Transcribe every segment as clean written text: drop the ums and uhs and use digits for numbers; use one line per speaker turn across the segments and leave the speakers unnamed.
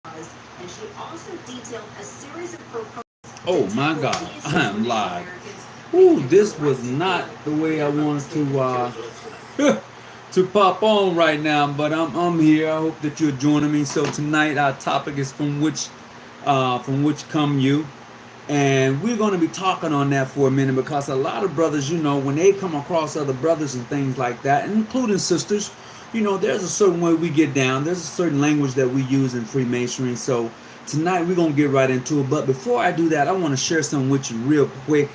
And she also detailed a series of proposals.
Oh my God, I'm live. Ooh, this was not the way I wanted to pop on right now, but I'm here. I hope that you're joining me. So tonight our topic is from which come you, and we're going to be talking on that for a minute because a lot of brothers, when they come across other brothers and things like that, including sisters, there's a certain way we get down. There's a certain language that we use in Freemasonry. So tonight we're going to get right into it. But before I do that, I want to share something with you real quick.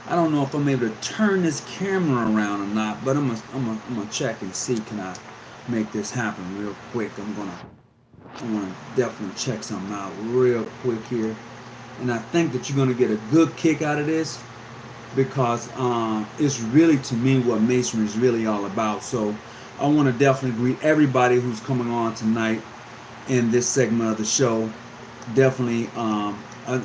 I don't know if I'm able to turn this camera around or not, but I'm gonna check and see, can I make this happen real quick. I want to definitely check something out real quick here, and I think that you're gonna get a good kick out of this because it's really, to me, what masonry is really all about. So I want to definitely greet everybody who's coming on tonight in this segment of the show. Definitely, I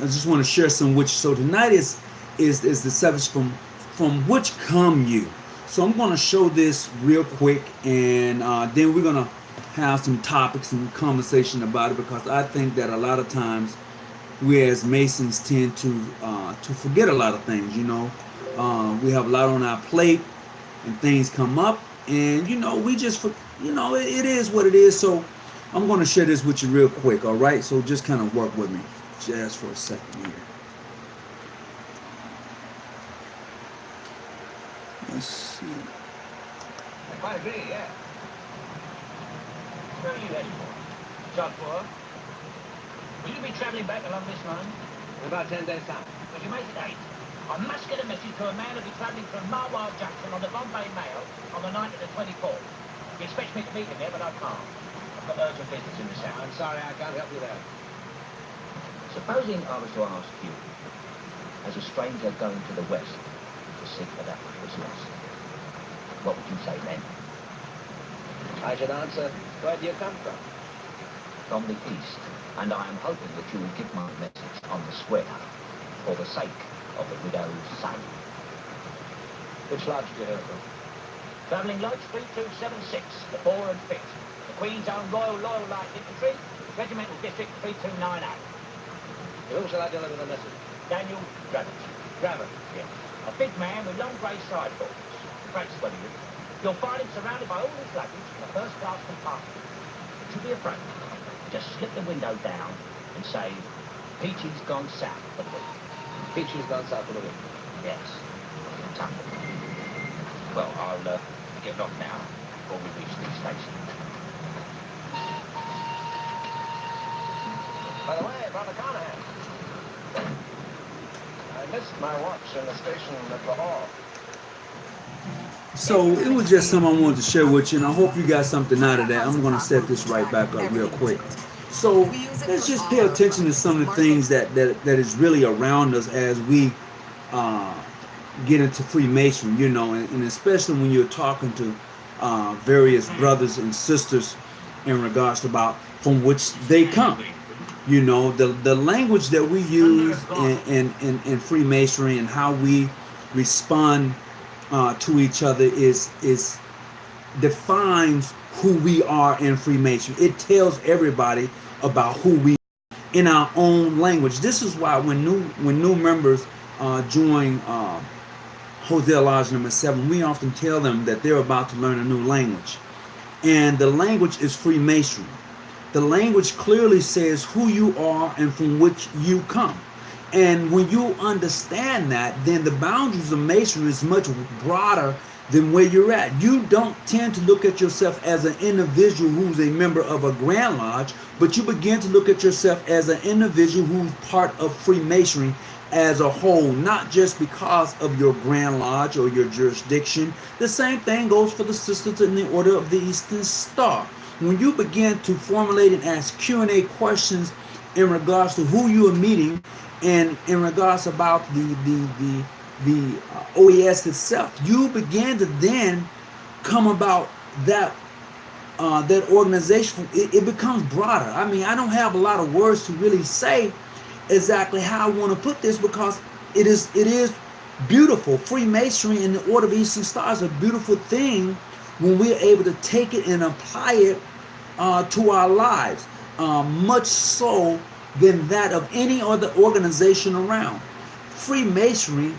just want to share some which. So tonight is the subject from which come you. So I'm going to show this real quick, and then we're going to have some topics and conversation about it because I think that a lot of times we as Masons tend to forget a lot of things. We have a lot on our plate, and things come up, and we just it is what it is. So I'm going to share this with you real quick. All right, so just kind of work with me just for a second here. Let's see.
I quite agree, yeah. Where are you heading for? Jodhpur. Will you be travelling back along this line? In about 10 days' time. Would you make it 8? I must get a message to a man who'll be travelling from Marwar Junction on the Bombay Mail on the 9th to the 24th. He expects me to meet him there, but I can't. I've got urgent business in the town. I'm sorry, I can't help you there. Supposing I was to ask you, as a stranger going to the west, to seek for that which was lost, what would you say then? I should answer, where do you come from? From the east, and I am hoping that you will give my message on the square, for the sake of the widow's son. Which lodge do you hear from? Travelling Lodge 3276, the Boar and Fit, the Queen's Own Royal Loyal Light Infantry, Regimental District 3298. To whom shall I deliver the message? Daniel Dravett. Dravett? Yes. A big man with long grey sideboards. Great sweaty. You'll find him surrounded by all his luggage in a first-class compartment. Don't you be afraid. Just slip the window down and say, Peachy's gone south for the week. Peachy's gone south for the week? Yes. Tough. Well, I'll get off now before we reach the station. By the way, Brother Carnahan, I missed my watch in the station at Lahore.
So it was just something I wanted to share with you, and I hope you got something out of that. I'm going to set this right back up real quick. So let's just pay attention to some of the things that is really around us as we get into Freemasonry, and especially when you're talking to various brothers and sisters in regards to about from which they come. The language that we use in Freemasonry and how we respond to each other is defines who we are in Freemasonry. It tells everybody about who we are in our own language. This is why when new members join Hosea Lodge number 7, we often tell them that they're about to learn a new language, and the language is Freemasonry. The language clearly says who you are and from which you come. And when you understand that, then the boundaries of Masonry is much broader than where you're at. You don't tend to look at yourself as an individual who's a member of a Grand Lodge, but you begin to look at yourself as an individual who's part of Freemasonry as a whole, not just because of your Grand Lodge or your jurisdiction. The same thing goes for the Sisters in the Order of the Eastern Star. When you begin to formulate and ask Q&A questions in regards to who you are meeting and in regards about the OES itself, you begin to then come about that that organization. It becomes broader. I mean, I don't have a lot of words to really say exactly how I want to put this because it is beautiful. Freemasonry and the Order of Eastern Stars is a beautiful thing when we're able to take it and apply it to our lives. much so than that of any other organization around. Freemasonry,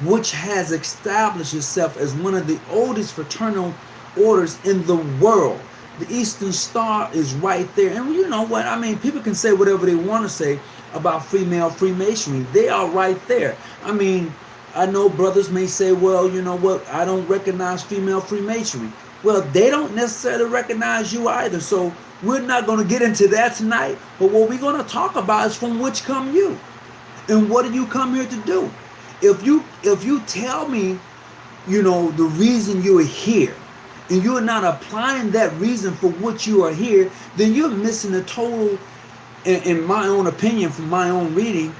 which has established itself as one of the oldest fraternal orders in the world. The Eastern Star is right there. And you know what? I mean, people can say whatever they want to say about female Freemasonry. They are right there. I mean, I know brothers may say, well, you know what? I don't recognize female Freemasonry. Well, they don't necessarily recognize you either. So we're not going to get into that tonight. But what we're going to talk about is from which come you. And what do you come here to do? If you tell me, you know, the reason you're here, and you're not applying that reason for which you are here, then you're missing the total, in my own opinion, from my own reading,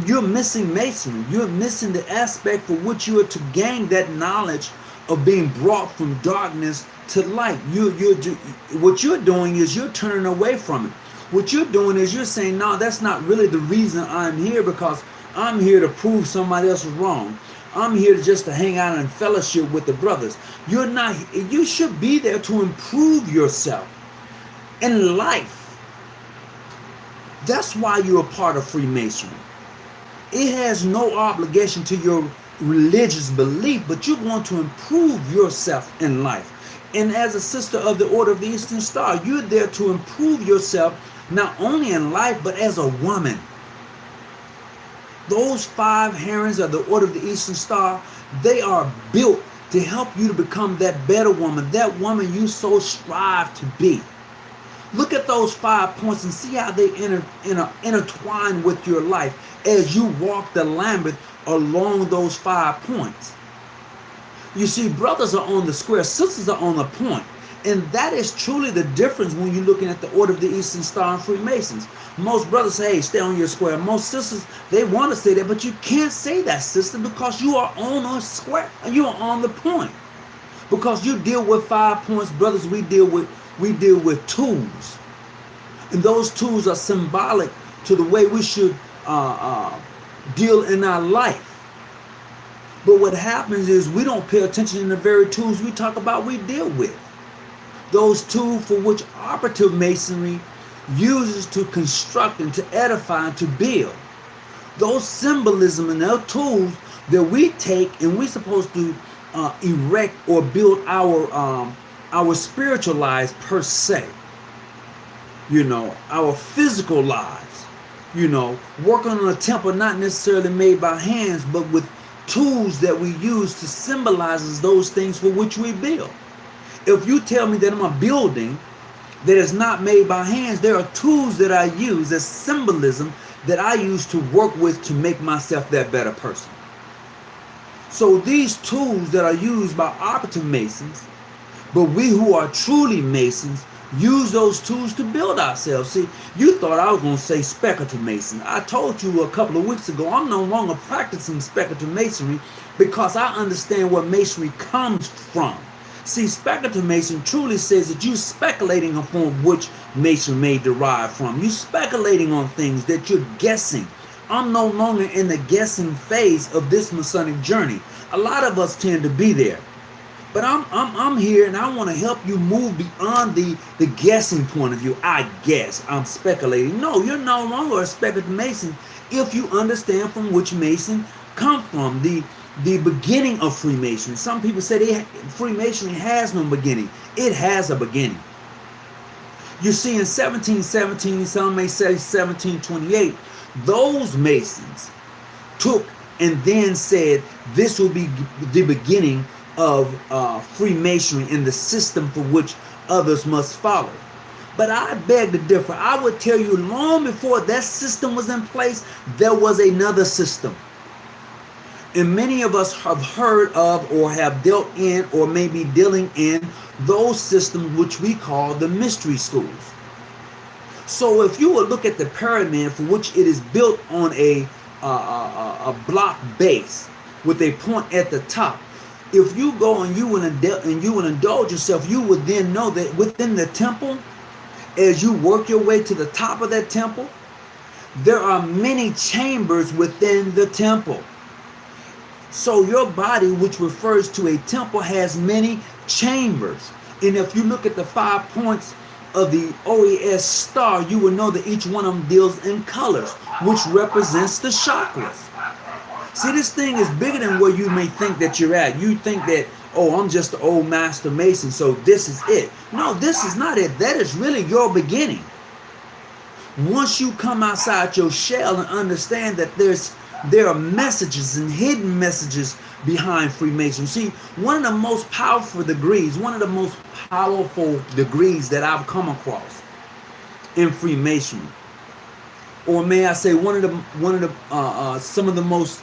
you're missing Masonry. You're missing the aspect for which you are to gain that knowledge of being brought from darkness to light. What you're doing is you're turning away from it. What you're doing is you're saying, no, that's not really the reason I'm here, because I'm here to prove somebody else is wrong. I'm here just to hang out and fellowship with the brothers. You should be there to improve yourself in life. That's why you're a part of Freemasonry. It has no obligation to your religious belief, but you're going to improve yourself in life. And as a sister of the Order of the Eastern Star, you're there to improve yourself not only in life, but as a woman. Those 5 herons of the Order of the Eastern Star, they are built to help you to become that better woman, that woman you so strive to be. Look at those 5 points and see how they intertwine with your life as you walk the labyrinth along those 5 points. You see, brothers are on the square, sisters are on the point. And that is truly the difference when you're looking at the Order of the Eastern Star and Freemasons. Most brothers say, hey, stay on your square. Most sisters, they want to say that, but you can't say that, sister, because you are on a square and you are on the point. Because you deal with 5 points, brothers, we deal with tools. And those tools are symbolic to the way we should deal in our life. But what happens is we don't pay attention to the very tools we talk about we deal with. Those tools for which operative Masonry uses to construct and to edify and to build. Those symbolism and those tools that we take and we're supposed to erect or build our spiritual lives per se. You know, our physical lives. You know, working on a temple not necessarily made by hands, but with tools that we use to symbolize those things for which we build. If you tell me that I'm a building that is not made by hands, there are tools that I use as symbolism that I use to work with to make myself that better person. So these tools that are used by operative Masons, but we who are truly Masons use those tools to build ourselves. See, you thought I was going to say speculative Mason. I told you a couple of weeks ago I'm no longer practicing speculative Masonry because I understand where Masonry comes from. See, speculative Mason truly says that you're speculating upon which Mason may derive from. You're speculating on things that you're guessing. I'm no longer in the guessing phase of this Masonic journey. A lot of us tend to be there. But I'm here and I want to help you move beyond the guessing point of view. I guess, I'm speculating. No, you're no longer a speculative Mason if you understand from which Mason come from. The beginning of Freemasonry. Some people say Freemasonry has no beginning. It has a beginning. You see, in 1717, some may say 1728, those Masons took and then said this will be the beginning of Freemasonry and the system for which others must follow. But I beg to differ. I would tell you long before that system was in place, there was another system. And many of us have heard of or have dealt in or may be dealing in those systems which we call the mystery schools. So if you will look at the pyramid, for which it is built on a block base with a point at the top, if you go and you will indulge yourself, you would then know that within the temple, as you work your way to the top of that temple, there are many chambers within the temple. So your body, which refers to a temple, has many chambers. And if you look at the 5 points of the OAS star, you will know that each one of them deals in colors, which represents the chakras. See, this thing is bigger than where you may think that you're at. You think that, oh, I'm just the old master mason, so this is it. No, this is not it. That is really your beginning. Once you come outside your shell and understand that there are messages and hidden messages behind Freemasonry. See, one of the most powerful degrees that I've come across in Freemasonry, or may I say some of the most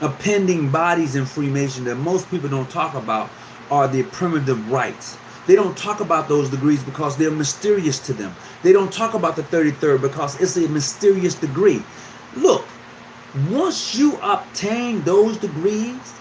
appending bodies in Freemasonry that most people don't talk about, are the primitive rites. They don't talk about those degrees because they're mysterious to them. They don't talk about the 33rd because it's a mysterious degree. Look, once you obtain those degrees,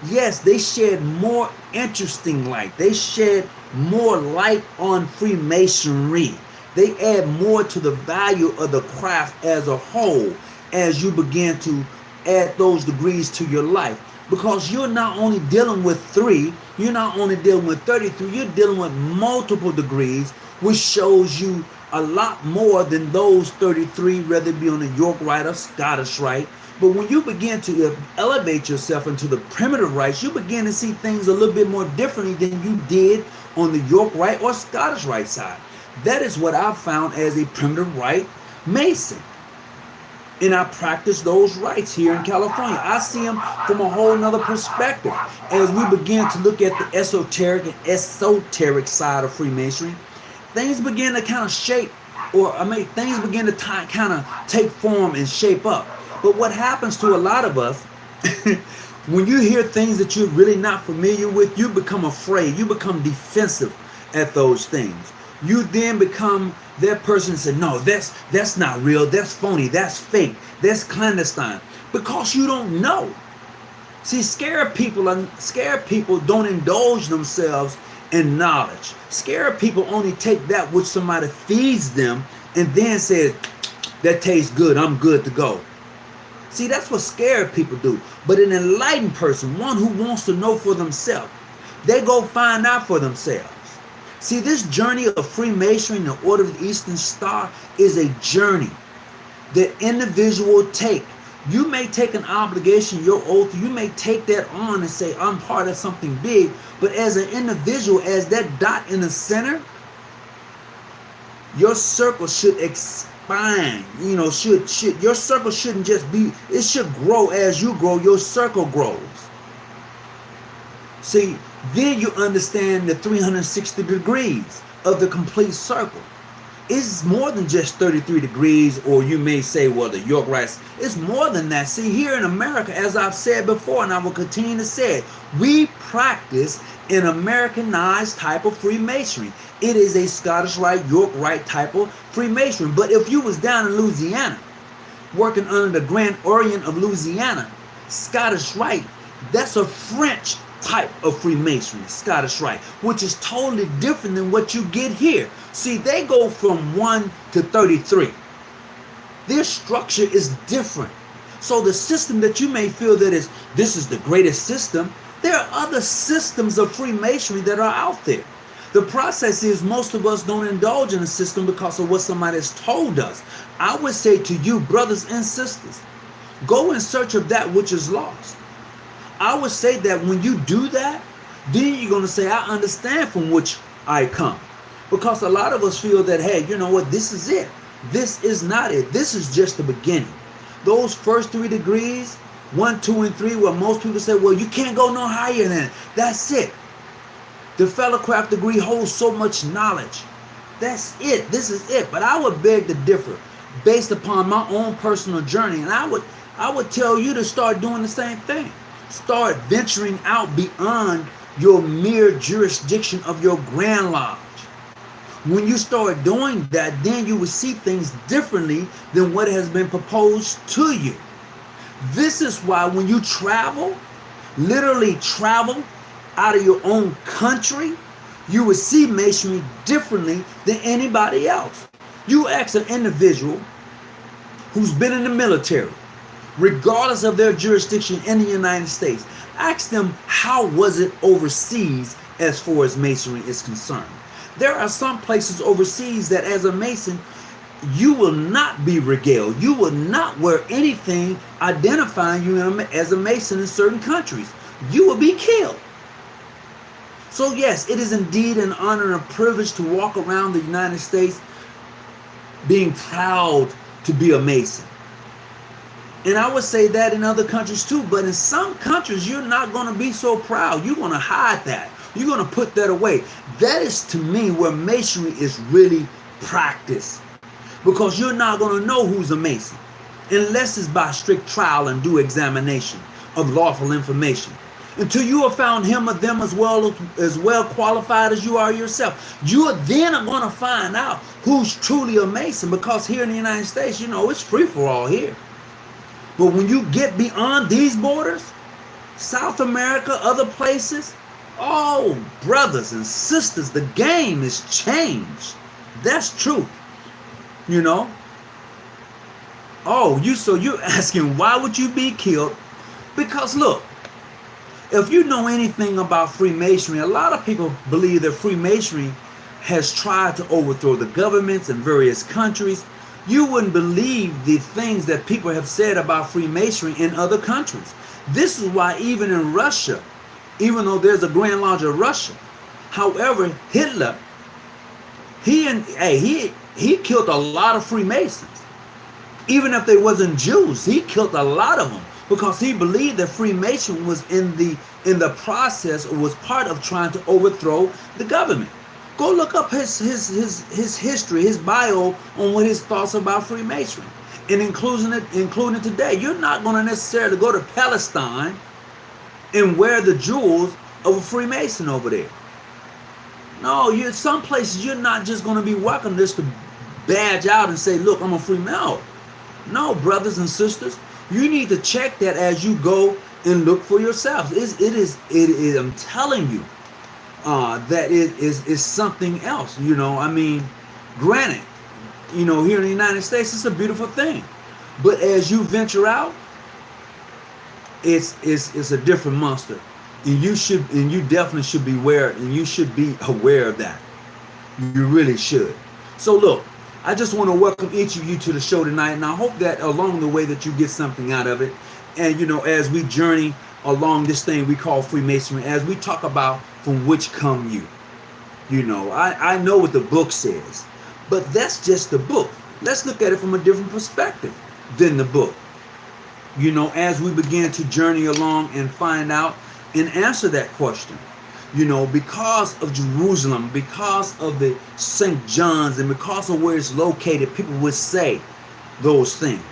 yes, they shed more interesting light. They shed more light on Freemasonry. They add more to the value of the craft as a whole as you begin to add those degrees to your life. Because you're not only dealing with 3, you're not only dealing with 33, you're dealing with multiple degrees, which shows you a lot more than those 33, whether it be on the York Rite or Scottish Rite. But when you begin to elevate yourself into the primitive rites, you begin to see things a little bit more differently than you did on the York Rite or Scottish Rite side. That is what I've found as a primitive rite Mason. And I practice those rites here in California. I see them from a whole nother perspective. As we begin to look at the esoteric side of Freemasonry, things begin to kind of shape, things begin to kind of take form and shape up. But what happens to a lot of us, when you hear things that you're really not familiar with, you become afraid. You become defensive at those things. You then become that person and say, no, that's not real, that's phony, that's fake, that's clandestine, because you don't know. See, scared people don't indulge themselves in knowledge. Scared people only take that which somebody feeds them and then says, that tastes good, I'm good to go. See, that's what scared people do. But an enlightened person, one who wants to know for themselves, they go find out for themselves. See, this journey of Freemasonry and the Order of the Eastern Star is a journey that individual take. You may take an obligation, your oath, you may take that on and say, I'm part of something big, but as an individual, as that dot in the center, your circle should expand. Your circle shouldn't just be, it should grow as you grow, your circle grows. See, then you understand the 360 degrees of the complete circle. It's more than just 33 degrees, or you may say, well, the York Rites. It's more than that. See, here in America, as I've said before, and I will continue to say it, we practice an Americanized type of Freemasonry. It is a Scottish Rite, York Rite type of Freemasonry. But if you was down in Louisiana, working under the Grand Orient of Louisiana, Scottish Rite, that's a French type of Freemasonry, Scottish Rite, which is totally different than what you get here. See, they go from 1 to 33. Their structure is different. So the system that you may feel that this is the greatest system, there are other systems of Freemasonry that are out there. The process is most of us don't indulge in a system because of what somebody has told us. I would say to you, brothers and sisters, go in search of that which is lost. I would say that when you do that, then you're going to say, I understand from which I come. Because a lot of us feel that, hey, you know what, this is it. This is not it. This is just the beginning. Those first 3 degrees, 1, 2, and 3, where most people say, well, you can't go no higher than it. That's it. The fellowcraft degree holds so much knowledge. That's it. This is it. But I would beg to differ based upon my own personal journey. And I would tell you to start doing the same thing. Start venturing out beyond your mere jurisdiction of your Grand Lodge. When you start doing that, then you will see things differently than what has been proposed to you. This is why when you travel, literally travel out of your own country, you will see Masonry differently than anybody else. You ask an individual who's been in the military, regardless of their jurisdiction in the United States, ask them how was it overseas as far as Masonry is concerned. There are some places overseas that as a Mason, you will not be regaled. You will not wear anything identifying you as a Mason in certain countries. You will be killed. So yes, it is indeed an honor and a privilege to walk around the United States being proud to be a Mason. And I would say that in other countries too, but in some countries, you're not going to be so proud. You're going to hide that. You're going to put that away. That is, to me, where Masonry is really practiced. Because you're not going to know who's a Mason unless it's by strict trial and due examination of lawful information. Until you have found him or them as well qualified as you are yourself, you are then going to find out who's truly a Mason. Because here in the United States, you know, it's free for all here. But when you get beyond these borders, South America, other places, oh, brothers and sisters, the game is changed. That's true. You know? Oh, so you're asking why would you be killed? Because look, if you know anything about Freemasonry, a lot of people believe that Freemasonry has tried to overthrow the governments in various countries. You wouldn't believe the things that people have said about Freemasonry in other countries. This is why even in Russia, even though there's a Grand Lodge of Russia, however, Hitler, he killed a lot of Freemasons. Even if they wasn't Jews, he killed a lot of them because he believed that Freemason was in the process, or was part of trying to overthrow the government. Go look up his history, his bio on what his thoughts about Freemasonry, and including today. You're not going to necessarily go to Palestine and wear the jewels of a Freemason over there. No, some places you're not just going to be welcome just to badge out and say, "Look, I'm a Freemason." No, brothers and sisters, you need to check that as you go and look for yourselves. It is. I'm telling you. That is something else, you know. I mean, granted, you know, here in the United States, it's a beautiful thing, but as you venture out, it's a different monster, and you definitely should be aware, and you should be aware of that. You really should. So look, I just want to welcome each of you to the show tonight, and I hope that along the way that you get something out of it, and you know, as we journey along this thing we call Freemasonry, as we talk about from which come you. You know, I know what the book says, but that's just the book. Let's look at it from a different perspective than the book. You know, as we begin to journey along and find out and answer that question. You know, because of Jerusalem, because of the St. John's, and because of where it's located, people would say those things.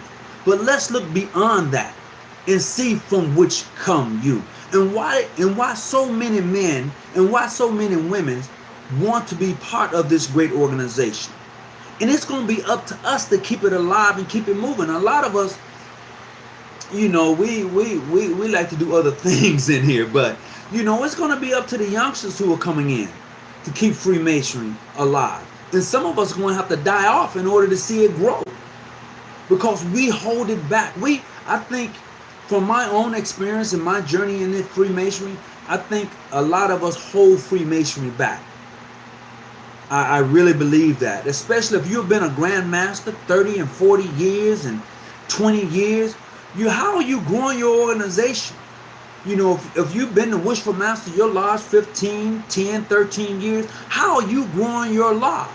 But let's look beyond that and see from which come you. And why so many men and why so many women want to be part of this great organization. And it's going to be up to us to keep it alive and keep it moving. A lot of us, you know, we like to do other things in here, but you know, it's going to be up to the youngsters who are coming in to keep Freemasonry alive. And some of us are going to have to die off in order to see it grow, because we hold it back. I think, from my own experience and my journey in this Freemasonry, I think a lot of us hold Freemasonry back. I really believe that, especially if you've been a Grand Master 30 and 40 years and 20 years. How are you growing your organization? You know, if you've been the Wishful Master, your lodge 15, 10, 13 years, how are you growing your lodge?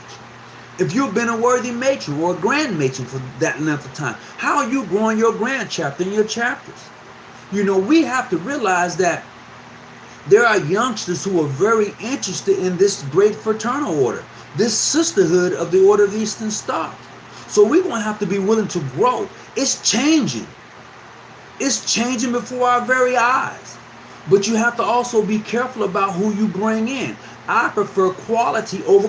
If you've been a worthy matron or a grand matron for that length of time, how are you growing your grand chapter and your chapters? You know, we have to realize that there are youngsters who are very interested in this great fraternal order, this sisterhood of the Order of the Eastern Star. So we're going to have to be willing to grow. It's changing. It's changing before our very eyes. But you have to also be careful about who you bring in. I prefer quality over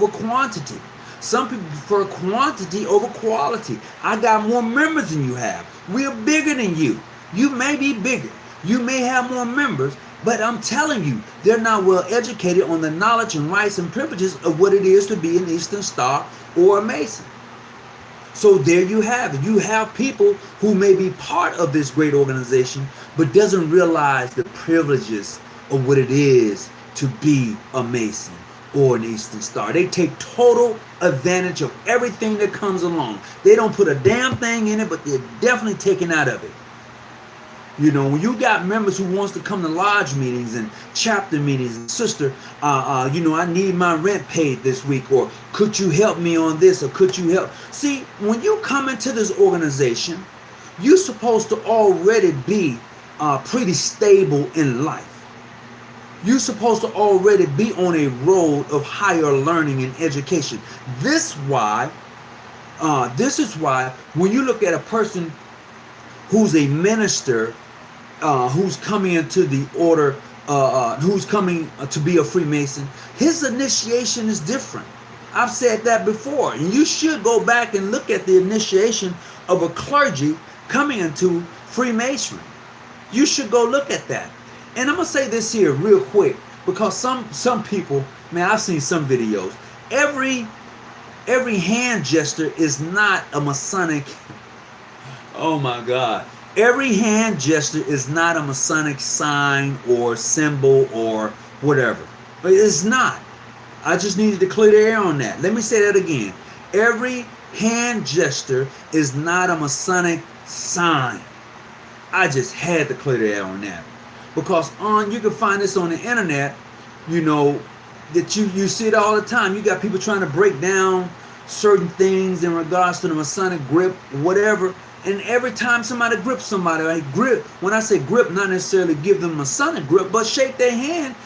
quantity. Some people prefer quantity over quality. I got more members than you have. We're bigger than you. You may be bigger. You may have more members, but I'm telling you, they're not well educated on the knowledge and rights and privileges of what it is to be an Eastern Star or a Mason. So there you have it. You have people who may be part of this great organization, but doesn't realize the privileges of what it is to be a Mason or an Eastern Star. They take total advantage of everything that comes along. They don't put a damn thing in it, but they're definitely taking out of it. You know, when you got members who wants to come to lodge meetings and chapter meetings, and sister, you know, I need my rent paid this week, or could you help me on this, or could you help? See, when you come into this organization, you're supposed to already be pretty stable in life. You're supposed to already be on a road of higher learning and education. This is why when you look at a person who's a minister, who's coming into the order, who's coming to be a Freemason, his initiation is different. I've said that before, and you should go back and look at the initiation of a clergy coming into Freemasonry. You should go look at that. And I'm gonna say this here real quick, because some people, man, I've seen some videos. Every hand gesture is not a Masonic. Oh my God. Every hand gesture is not a Masonic sign or symbol or whatever. But it's not. I just needed to clear the air on that. Let me say that again. Every hand gesture is not a Masonic sign. I just had to clear the air on that. Because you can find this on the internet, you know, that you see it all the time. You got people trying to break down certain things in regards to the Masonic grip, whatever. And every time somebody grips somebody, like grip, when I say grip, not necessarily give them a Masonic grip, but shake their hand,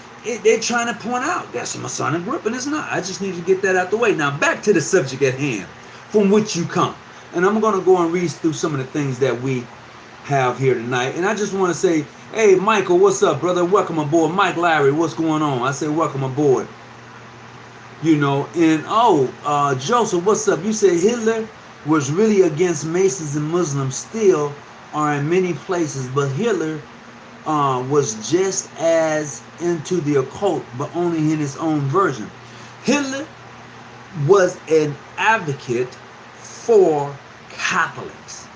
they're trying to point out that's a Masonic grip, and it's not. I just need to get that out the way. Now back to the subject at hand, from which you come. And I'm going to go and read through some of the things that we have here tonight. And I just want to say, hey, Michael, what's up, brother? Welcome aboard. Mike Larry, what's going on? I say welcome aboard. You know, and Joseph, what's up? You said Hitler was really against Masons and Muslims still are in many places, but Hitler was just as into the occult, but only in his own version. Hitler was an advocate for Catholics.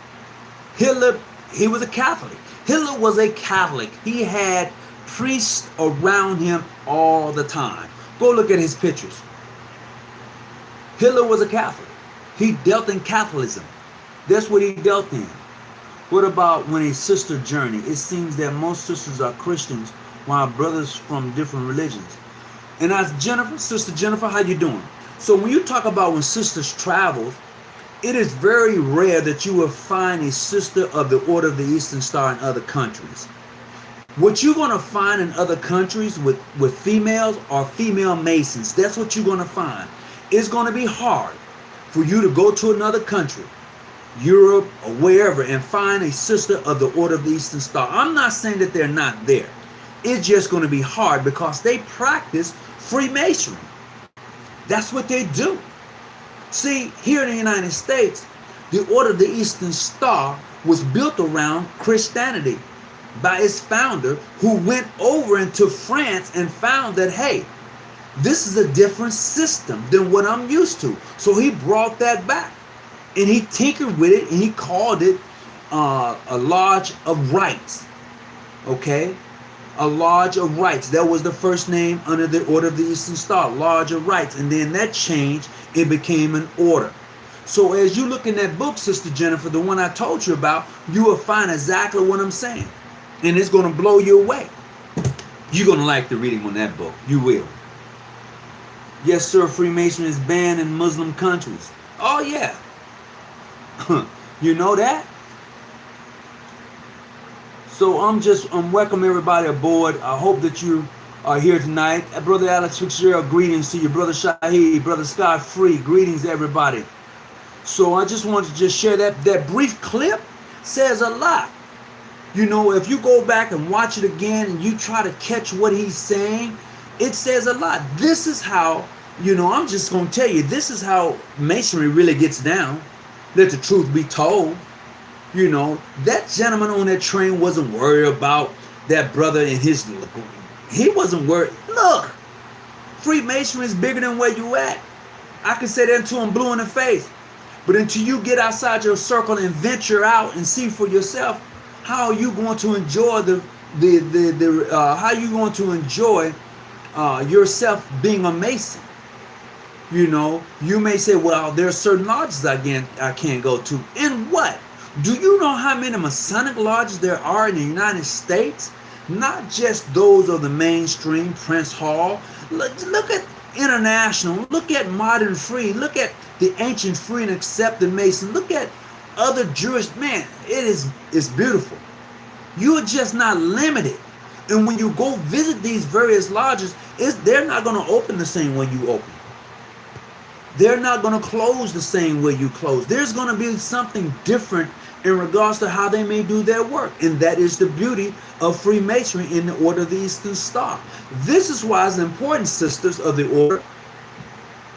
He was a Catholic. Hitler was a Catholic. He had priests around him all the time. Go look at his pictures. Hitler was a Catholic. He dealt in Catholicism. That's what he dealt in. What about when a sister journey? It seems that most sisters are Christians, while brothers from different religions. And as Jennifer, Sister Jennifer, how you doing? So when you talk about when sisters travel, it is very rare that you will find a sister of the Order of the Eastern Star in other countries. What you're going to find in other countries with females are female Masons. That's what you're going to find. It's going to be hard for you to go to another country, Europe or wherever, and find a sister of the Order of the Eastern Star. I'm not saying that they're not there. It's just going to be hard because they practice Freemasonry. That's what they do. See, here in the United States, the Order of the Eastern Star was built around Christianity by its founder, who went over into France and found that, hey, this is a different system than what I'm used to. So he brought that back and he tinkered with it and he called it a Lodge of Rights. Okay? A Lodge of Rights. That was the first name under the Order of the Eastern Star, Lodge of Rights. And then that changed, it became an order. So as you look in that book, Sister Jennifer, the one I told you about, you will find exactly what I'm saying. And it's going to blow you away. You're going to like the reading on that book. You will. Yes, sir, Freemason is banned in Muslim countries. Oh, yeah. You know that? So I'm welcome everybody aboard. I hope that you are here tonight. Brother Alex Fitzgerald, greetings to you. Brother Shahid, Brother Scott Free, greetings everybody. So I just wanted to just share that brief clip says a lot. You know, if you go back and watch it again and you try to catch what he's saying, it says a lot. This is how, you know, I'm just going to tell you, this is how Masonry really gets down. Let the truth be told. You know, that gentleman on that train wasn't worried about that brother and his, he wasn't worried. Look, Freemasonry is bigger than where you at. I can say that to him blue in the face. But until you get outside your circle and venture out and see for yourself, how are you going to enjoy how are you going to enjoy yourself being a Mason. You know, you may say, well, there are certain lodges I can't go to. And what? Do you know how many Masonic lodges there are in the United States? Not just those of the mainstream, Prince Hall. Look at International. Look at Modern Free. Look at the Ancient Free and Accepted Mason. Look at other Jewish. Man, it's beautiful. You are just not limited. And when you go visit these various lodges, they're not going to open the same way you open. They're not going to close the same way you close. There's going to be something different in regards to how they may do their work. And that is the beauty of Freemasonry in the Order of the Eastern Star. This is why it's important, sisters of the Order.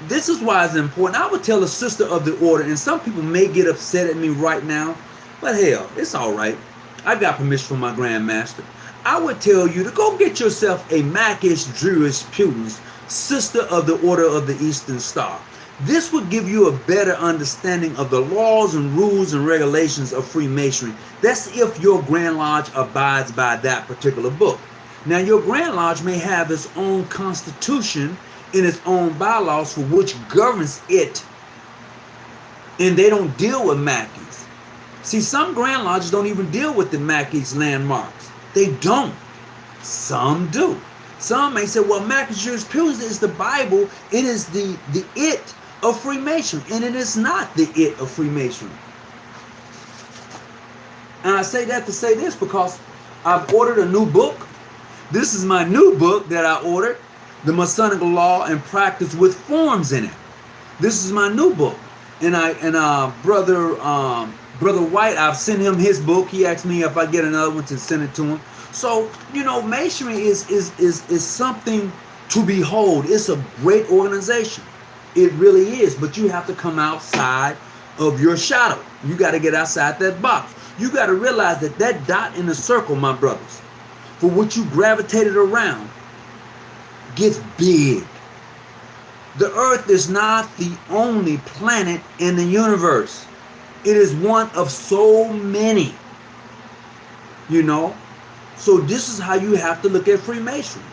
This is why it's important. I would tell a sister of the Order, and some people may get upset at me right now, but hell, it's all right. I got permission from my Grand Master. I would tell you to go get yourself a Macish Jurisprudence, sister of the Order of the Eastern Star. This would give you a better understanding of the laws and rules and regulations of Freemasonry. That's if your Grand Lodge abides by that particular book. Now, your Grand Lodge may have its own constitution and its own bylaws for which governs it. And they don't deal with Mackies. See, some Grand Lodges don't even deal with the Mackies landmarks. They don't. Some do. Some may say, well, Macish Jurisprudence is the Bible. It is the it of Freemasonry, and it is not the it of Freemasonry. And I say that to say this because I've ordered a new book. This is my new book that I ordered, The Masonic Law and Practice with Forms in it. This is my new book, and brother White, I've sent him his book. He asked me if I get another one to send it to him. So, you know, Masonry is something to behold. It's a great organization. It really is, but you have to come outside of your shadow. You got to get outside that box. You got to realize that that dot in the circle, my brothers, for which you gravitated around, gets big. The earth is not the only planet in the universe. It is one of so many, you know. So this is how you have to look at Freemasonry.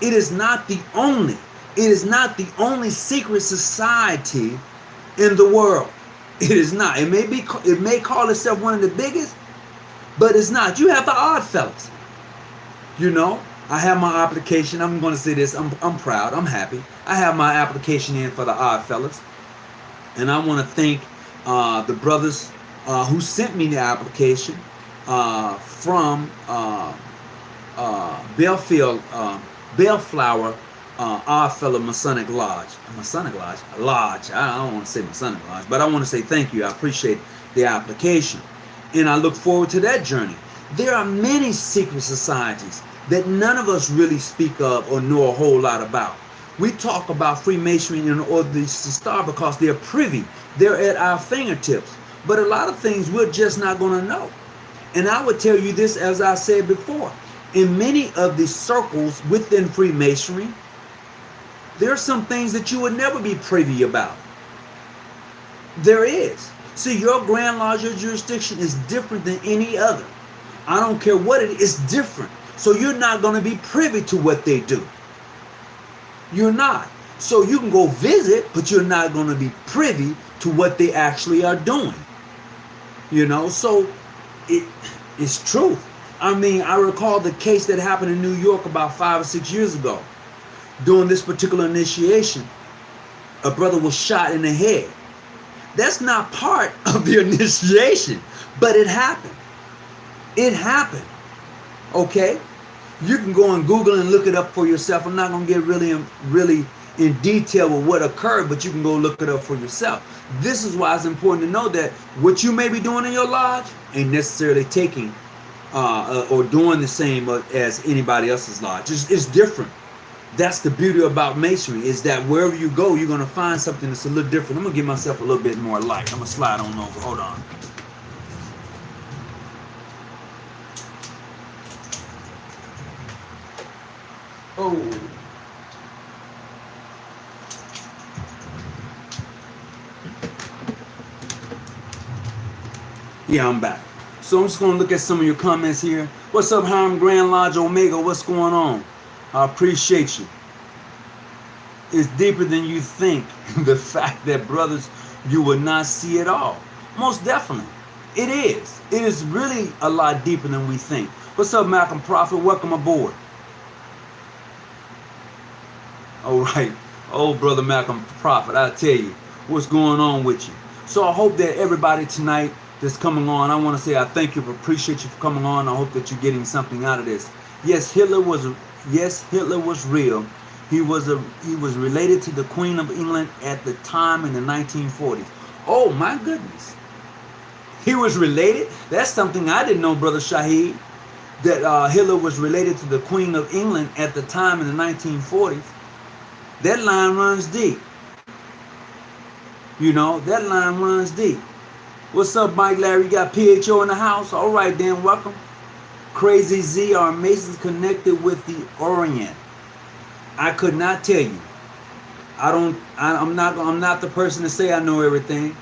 It is not the only. It is not the only secret society in the world. It is not. It may call itself one of the biggest, but it's not. You have the Odd Fellas. You know, I have my application. I'm going to say this. I'm proud. I'm happy. I have my application in for the Odd Fellas, and I want to thank the brothers who sent me the application from Bellflower Oddfellow Masonic Lodge. Masonic Lodge? Lodge. I don't want to say Masonic Lodge, but I want to say thank you. I appreciate the application. And I look forward to that journey. There are many secret societies that none of us really speak of or know a whole lot about. We talk about Freemasonry in the Order of the Eastern Star because they're privy. They're at our fingertips. But a lot of things we're just not going to know. And I would tell you this, as I said before, in many of the circles within Freemasonry, there are some things that you would never be privy about. There is. See, your Grand Lodge, your jurisdiction is different than any other. I don't care what it is, it's different. So you're not going to be privy to what they do. You're not. So you can go visit, but you're not going to be privy to what they actually are doing. You know, so it's true. I mean, I recall the case that happened in New York about 5 or 6 years ago. During this particular initiation, a brother was shot in the head. That's not part of the initiation, but it happened. It happened. Okay? You can go on Google and look it up for yourself. I'm not going to get really in detail with what occurred, but you can go look it up for yourself. This is why it's important to know that what you may be doing in your lodge ain't necessarily taking or doing the same as anybody else's lodge. It's different. That's the beauty about Masonry, is that wherever you go, you're going to find something that's a little different. I'm going to give myself a little bit more light. I'm going to slide on over. Hold on. Oh. Yeah, I'm back. So I'm just going to look at some of your comments here. What's up, Hiram Grand Lodge Omega? What's going on? I appreciate you. It's deeper than you think. The fact that, brothers, you will not see it all. Most definitely. It is. It is really a lot deeper than we think. What's up, Malcolm Prophet? Welcome aboard. All right. Oh, brother Malcolm Prophet, I tell you, what's going on with you? So I hope that everybody tonight that's coming on, I want to say I thank you, appreciate you for coming on. I hope that you're getting something out of this. Yes, Hitler was real. He was related to the Queen of England at the time in the 1940s. Oh my goodness. He was related? That's something I didn't know, Brother Shahid, that Hitler was related to the Queen of England at the time in the 1940s. That line runs deep. You know, that line runs deep. What's up, Mike Larry? You got PHO in the house? All right, then, welcome. Crazy Z, are Masons connected with the Orient? I could not tell you. I'm not the person to say I know everything,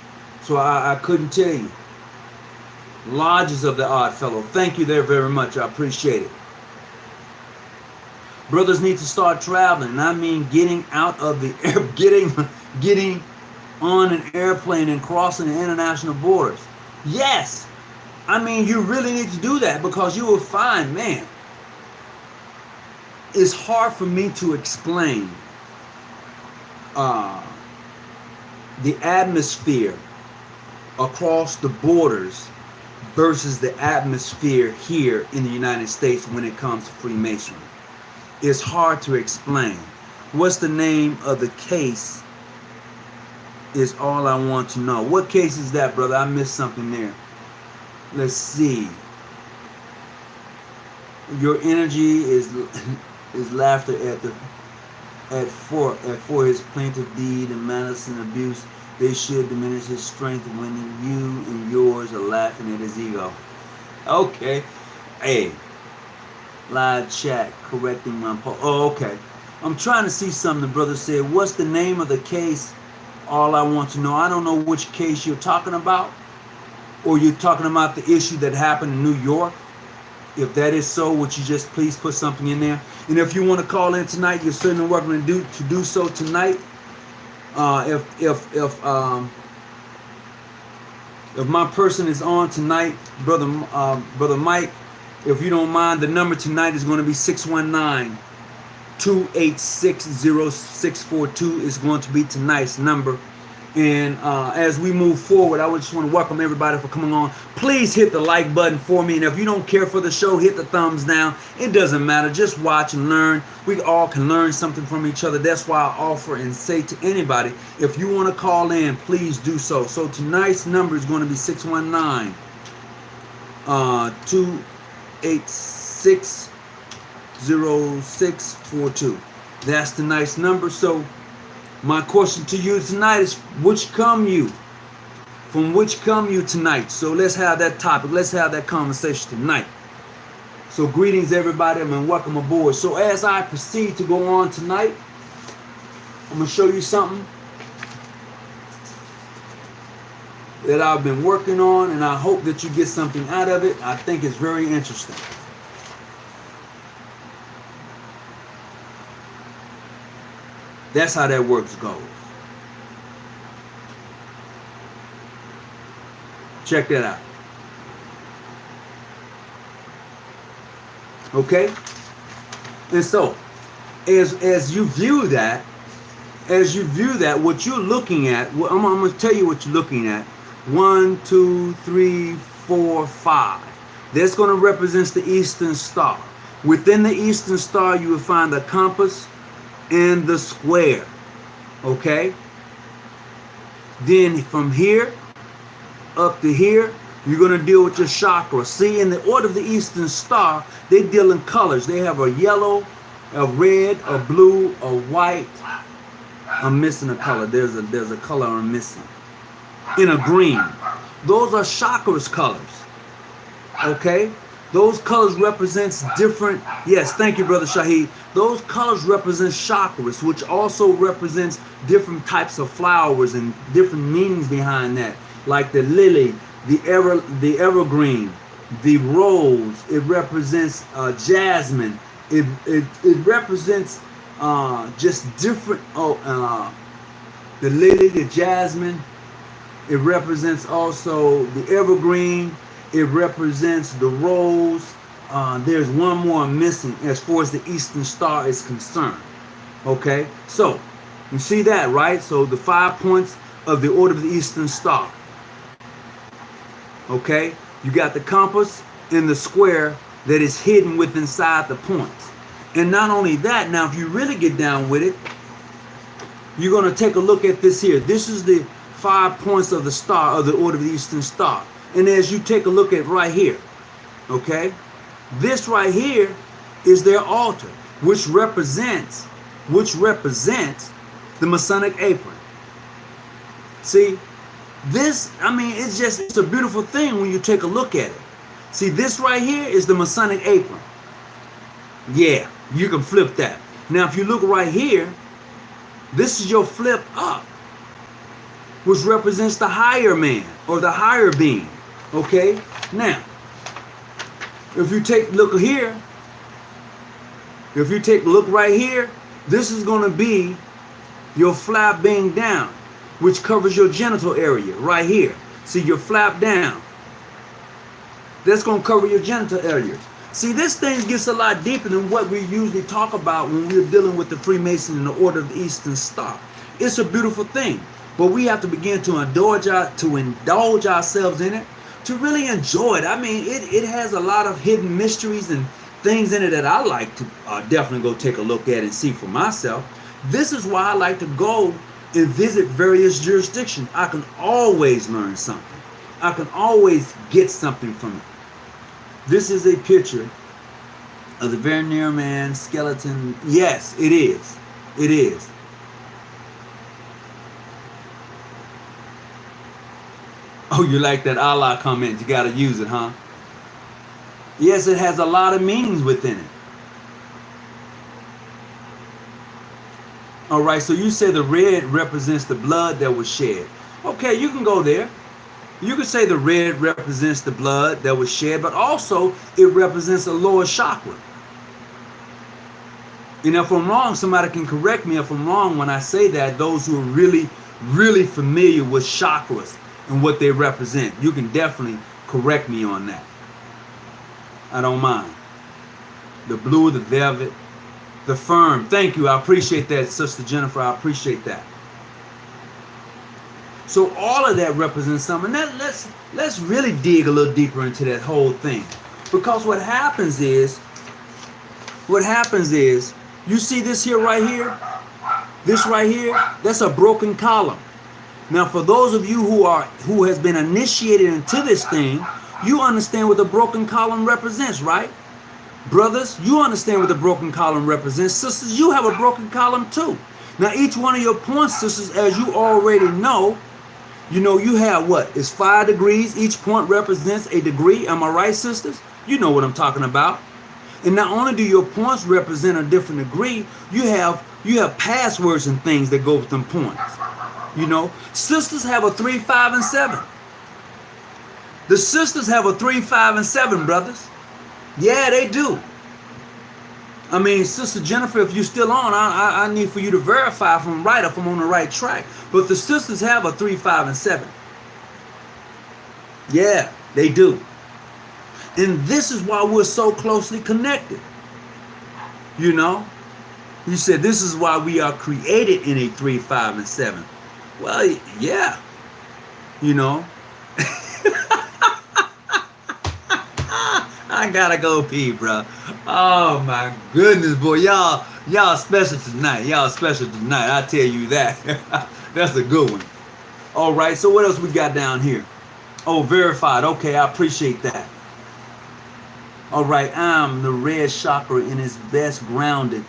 so I couldn't tell you. Lodges of the Odd Fellow, thank you there very much. I appreciate it. Brothers need to start traveling, and I mean getting out of the air, getting on an airplane and crossing the international borders. Yes, I mean you really need to do that, because you will find, man, it's hard for me to explain the atmosphere across the borders versus the atmosphere here in the United States when it comes to Freemasonry. It's hard to explain. What's the name of the case is all I want to know. What case is that, brother? I missed something there. Let's see. Your energy is laughter for his plaintive deed and malice and abuse. They should diminish his strength when you and yours are laughing at his ego. Okay. Hey. Live chat correcting my post. Oh, okay. I'm trying to see something the brother said. What's the name of the case? All I want to know. I don't know which case you're talking about. Or you're talking about the issue that happened in New York. If that is so, would you just please put something in there? And if you want to call in tonight, you're certainly welcome to do so tonight. If my person is on tonight, brother Mike, if you don't mind, the number tonight is going to be 619-286-0642 is going to be tonight's number. And as we move forward, I would just want to welcome everybody for coming on. Please hit the like button for me. And if you don't care for the show, hit the thumbs down. It doesn't matter. Just watch and learn. We all can learn something from each other. That's why I offer and say to anybody, if you want to call in, please do so. So tonight's number is going to be 619-286-0642. That's tonight's number. So my question to you tonight is, which come you? From which come you tonight? So let's have that topic. Let's have that conversation tonight. So greetings, everybody, and welcome aboard. So as I proceed to go on tonight, I'm going to show you something that I've been working on, and I hope that you get something out of it. I think it's very interesting. That's how that works goes. Check that out. Okay? And so, as you view that, what you're looking at, I'm going to tell you what you're looking at. 1, 2, 3, 4, 5. That's going to represent the Eastern Star. Within the Eastern Star, you will find the compass and the square. Okay? Then from here up to here, you're going to deal with your chakra. See, in the order of the Eastern Star, they deal in colors. They have a yellow, a red, a blue, a white. I'm missing a color. There's a color I'm missing. In a green. Those are chakras colors. Okay? Those colors represents different, yes, thank you, Brother Shahid. Those colors represent chakras, which also represents different types of flowers and different meanings behind that. Like the lily, the evergreen, the rose, it represents jasmine, It represents just different. The lily, the jasmine. It represents also the evergreen. It represents the rose. There's one more missing as far as the Eastern Star is concerned. Okay, so you see that, right? So the 5 points of the Order of the Eastern Star. Okay, you got the compass in the square that is hidden within inside the points. And not only that, now if you really get down with it, you're going to take a look at this here. This is the 5 points of the star, of the Order of the Eastern Star. And as you take a look at right here, okay, this right here is their altar, which represents the Masonic apron. See, this, I mean, it's a beautiful thing when you take a look at it. See, this right here is the Masonic apron. Yeah, you can flip that. Now, if you look right here, this is your flip up, which represents the higher man or the higher being. Okay, now, if you take a look here, if you take a look right here, this is going to be your flap being down, which covers your genital area right here. See, your flap down. That's going to cover your genital area. See, this thing gets a lot deeper than what we usually talk about when we're dealing with the Freemason and the Order of the Eastern Star. It's a beautiful thing, but we have to begin to indulge ourselves in it, to really enjoy it. I mean, it has a lot of hidden mysteries and things in it that I like to definitely go take a look at and see for myself. This is why I like to go and visit various jurisdictions. I can always learn something. I can always get something from it. This is a picture of the Vernier Man skeleton. Yes, it is. It is. Oh, you like that Allah comment? You got to use it, huh? Yes, it has a lot of meanings within it. All right, so you say the red represents the blood that was shed. Okay, you can go there. You could say the red represents the blood that was shed, but also it represents a lower chakra. And if I'm wrong, somebody can correct me if I'm wrong when I say that. Those who are really, really familiar with chakras and what they represent, you can definitely correct me on that. I don't mind. The blue, the velvet, the firm. Thank you. I appreciate that, Sister Jennifer. I appreciate that. So all of that represents something. Let's really dig a little deeper into that whole thing. Because what happens is, you see this here right here? This right here, that's a broken column. Now for those of you who has been initiated into this thing, you understand what the broken column represents, right? Brothers, you understand what the broken column represents. Sisters, you have a broken column too. Now each one of your points, sisters, as you already know, you have what? It's 5 degrees. Each point represents a degree. Am I right, sisters? You know what I'm talking about. And not only do your points represent a different degree, you have passwords and things that go with them points. Sisters have a 3, 5, and 7. The sisters have a 3, 5, and 7, brothers. Yeah, they do. I mean, Sister Jennifer, if you're still on, I need for you to verify if I'm right, if I'm on the right track. But the sisters have a 3, 5, and 7. Yeah, they do. And this is why we're so closely connected. You said this is why we are created in a 3, 5, and 7. Well, yeah. I gotta go pee, bro. Oh my goodness, boy. Y'all special tonight. I tell you that. That's a good one. All right, so what else we got down here? Oh, verified. Okay, I appreciate that. All right, I'm the red chakra in its best grounded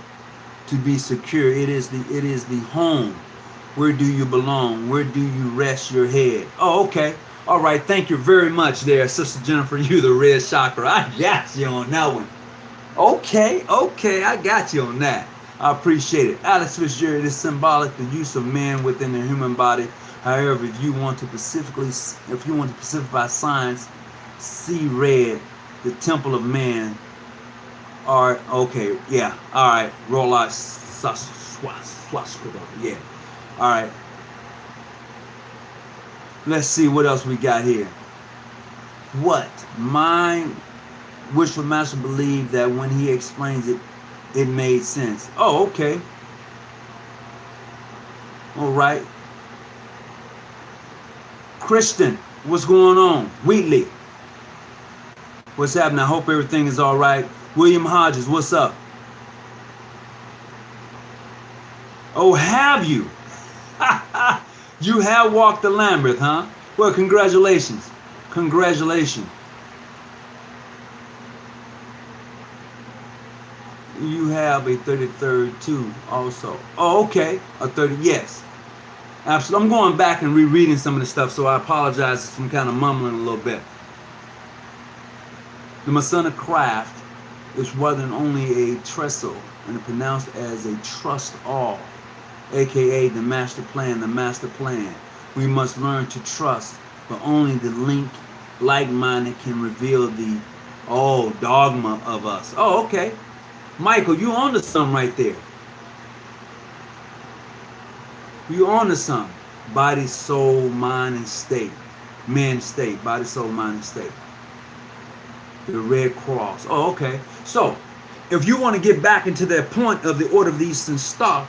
to be secure. It is the home. Where do you belong? Where do you rest your head? Oh, okay. All right, thank you very much there, Sister Jennifer. You the red chakra. I got you on that one. Okay, I got you on that. I appreciate it. Alex Fitzgerald is symbolic the use of man within the human body. However, if you want to specify science, see red, the temple of man, All right, okay, yeah, all right. Roll out swastika. Yeah. All right. Let's see what else we got here. What? Mine wishful master believed that when he explains it, it made sense. Oh, okay. All right. Christian, what's going on? Wheatley, what's happening? I hope everything is all right. William Hodges, what's up? Oh, have you? You have walked the Lambeth, huh? Well, congratulations. Congratulations. You have a 33rd too also. Oh, okay. A 30, yes. Absolutely. I'm going back and rereading some of the stuff, so I apologize if I'm kind of mumbling a little bit. The Masonic craft is rather than only a trestle and pronounced as a trust all, aka the master plan, the master plan. We must learn to trust, but only the like-minded can reveal the dogma of us. Oh, okay. Michael, you on to something right there. You on to something. Body, soul, mind, and state. Man, state. Body, soul, mind, and state. The Red Cross. Oh, okay. So, if you want to get back into that point of the Order of the Eastern Star,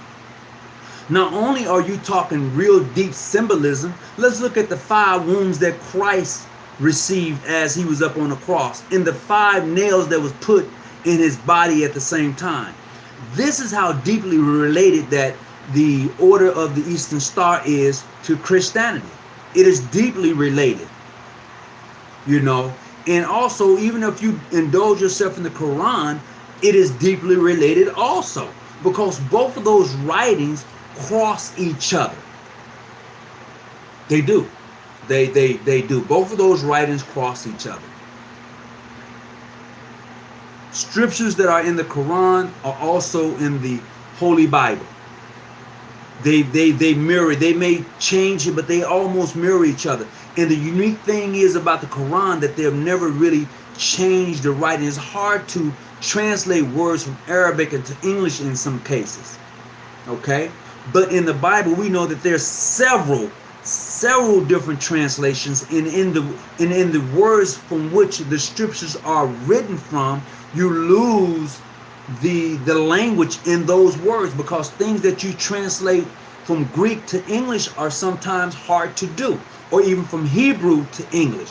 not only are you talking real deep symbolism, let's look at the 5 wounds that Christ received as he was up on the cross, and the 5 nails that was put in his body at the same time. This is how deeply related that the Order of the Eastern Star is to Christianity. It is deeply related, you know. And also, even if you indulge yourself in the Quran, it is deeply related also, because both of those writings cross each other. They do. They do. Both of those writings cross each other. Scriptures that are in the Quran are also in the Holy Bible. They mirror. They may change it, but they almost mirror each other. And the unique thing is about the Quran that they've never really changed the writing. It's hard to translate words from Arabic into English in some cases. Okay? But in the Bible, we know that there's several different translations, and in the words from which the scriptures are written from, you lose the language in those words, because things that you translate from Greek to English are sometimes hard to do, or even from Hebrew to English.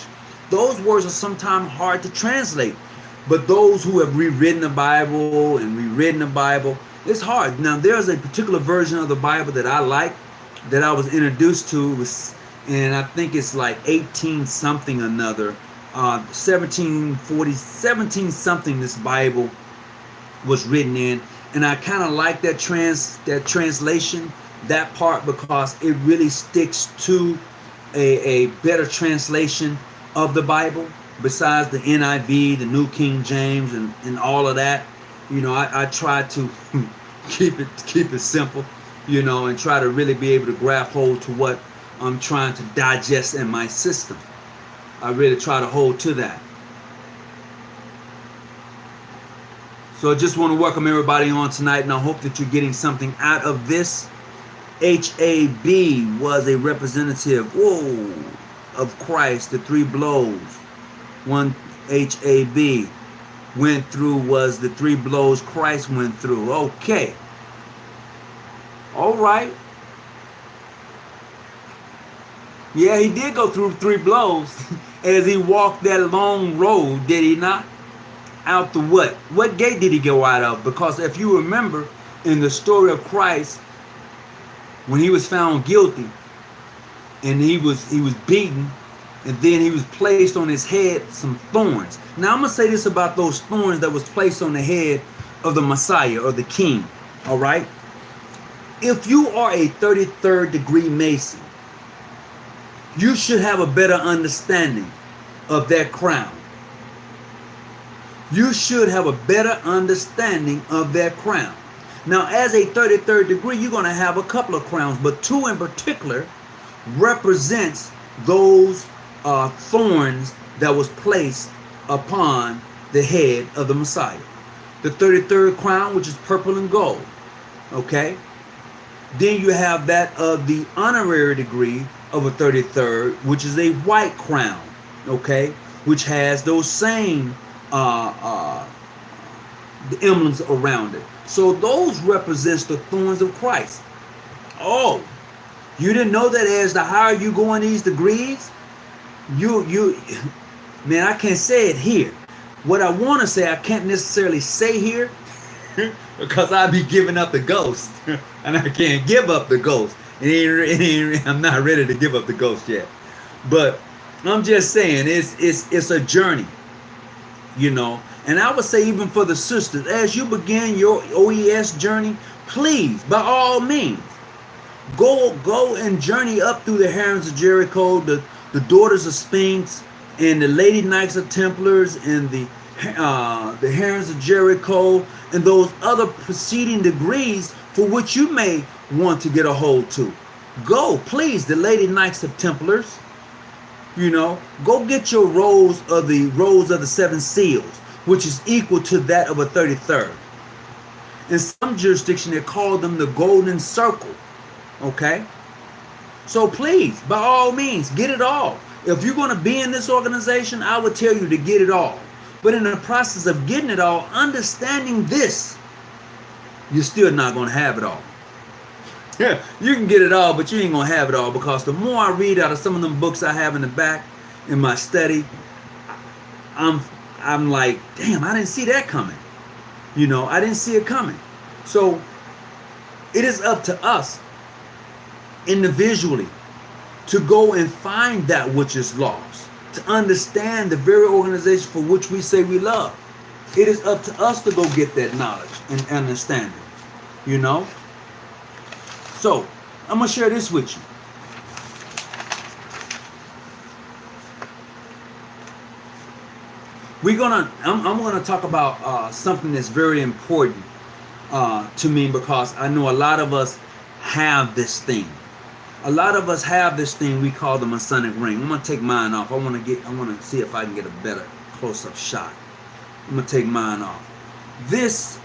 Those words are sometimes hard to translate. But those who have rewritten the Bible and rewritten the Bible, it's hard. Now, there's a particular version of the Bible that I like, that I was introduced to, and I think it's like 18 something another, 17 something this Bible was written in, and I kind of like that translation, that part, because it really sticks to a better translation of the Bible, besides the NIV, the New King James, and all of that. You know, I try to keep it simple, you know, and try to really be able to grab hold to what I'm trying to digest in my system. I really try to hold to that. So I just want to welcome everybody on tonight, and I hope that you're getting something out of this. HAB was a representative, of Christ. The 3 blows. One HAB went through was the 3 blows Christ went through. Okay. All right. Yeah, he did go through 3 blows as he walked that long road, did he not? Out the what? What gate did he go out of? Because if you remember in the story of Christ, when he was found guilty and he was beaten, and then he was placed on his head some thorns. Now I'm going to say this about those thorns that was placed on the head of the Messiah or the King. All right. If you are a 33rd degree Mason, you should have a better understanding of that crown. You should have a better understanding of that crown. Now, as a 33rd degree, you're going to have a couple of crowns, but 2 in particular represents those thorns that was placed upon the head of the Messiah. the 33rd crown, which is purple and gold. Okay? Then you have that of the honorary degree of a 33rd, which is a white crown. Okay? Which has those same the emblems around it. So those represents the thorns of Christ. Oh, you didn't know that as the higher you go in these degrees, you man, I can't say it here. What I want to say, I can't necessarily say here because I'd be giving up the ghost, and I can't give up the ghost. I'm not ready to give up the ghost yet. But I'm just saying, it's a journey, you know. And I would say, even for the sisters, as you begin your OES journey, please, by all means, go and journey up through the Harems of Jericho, the Daughters of Sphinx, and the Lady Knights of Templars, and the Harems of Jericho, and those other preceding degrees for which you may want to get a hold to. Go, please, the Lady Knights of Templars. You know, go get your rolls of the 7 seals, which is equal to that of a 33rd. In some jurisdiction, they call them the golden circle. Okay? So please, by all means, get it all. If you're going to be in this organization, I would tell you to get it all. But in the process of getting it all, understanding this, you're still not going to have it all. Yeah, you can get it all, but you ain't going to have it all, because the more I read out of some of them books I have in the back in my study, I'm like, damn, I didn't see that coming. You know, I didn't see it coming. So it is up to us individually to go and find that which is lost, to understand the very organization for which we say we love. It is up to us to go get that knowledge and understanding, you know. So I'm gonna share this with you. I'm gonna talk about something that's very important to me, because I know a lot of us have this thing. A lot of us have this thing we call the Masonic ring. I'm gonna take mine off. I wanna see if I can get a better close-up shot. I'm gonna take mine off. This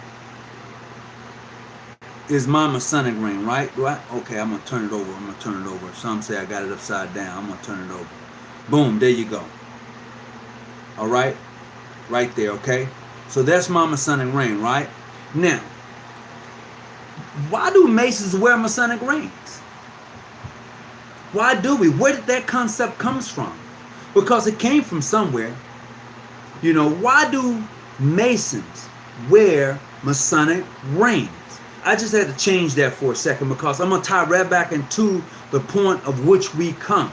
is my Masonic ring, right? Okay, I'm gonna turn it over. Some say I got it upside down. I'm gonna turn it over. Boom, there you go. All right, right there, okay? So that's my Masonic ring, right? Now, why do Masons wear Masonic rings? Why do we? Where did that concept comes from? Because it came from somewhere. You know, why do Masons wear Masonic rings? I just had to change that for a second, because I'm going to tie right back into the point of which we come.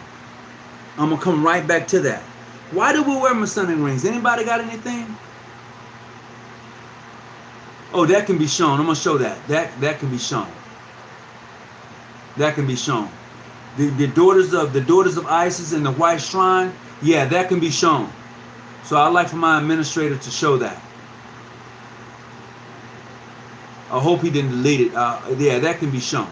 I'm going to come right back to that. Why do we wear Masonic rings? Anybody got anything? Oh, that can be shown. I'm going to show that. That can be shown. That can be shown. The daughters of Isis and the White Shrine, yeah, that can be shown. So I'd like for my administrator to show that. I hope he didn't delete it. Yeah, that can be shown.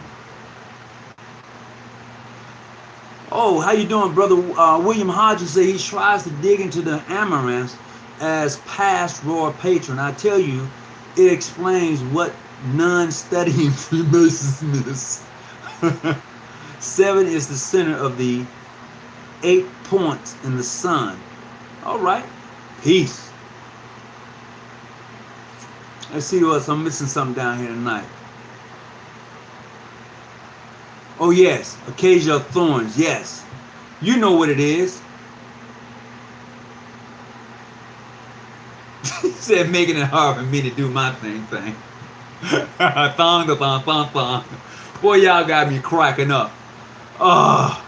Oh, how you doing, brother? William Hodges said he tries to dig into the Amaranths as past royal patron. I tell you, it explains what non-studying Freemasons is. 7 is the center of the 8 points in the sun. All right. Peace. Let's see what else. I'm missing something down here tonight. Oh, yes. Acacia of Thorns. Yes. You know what it is. He said, making it hard for me to do my thing. Thong, the thong, thong, thong. Boy, y'all got me cracking up. Oh.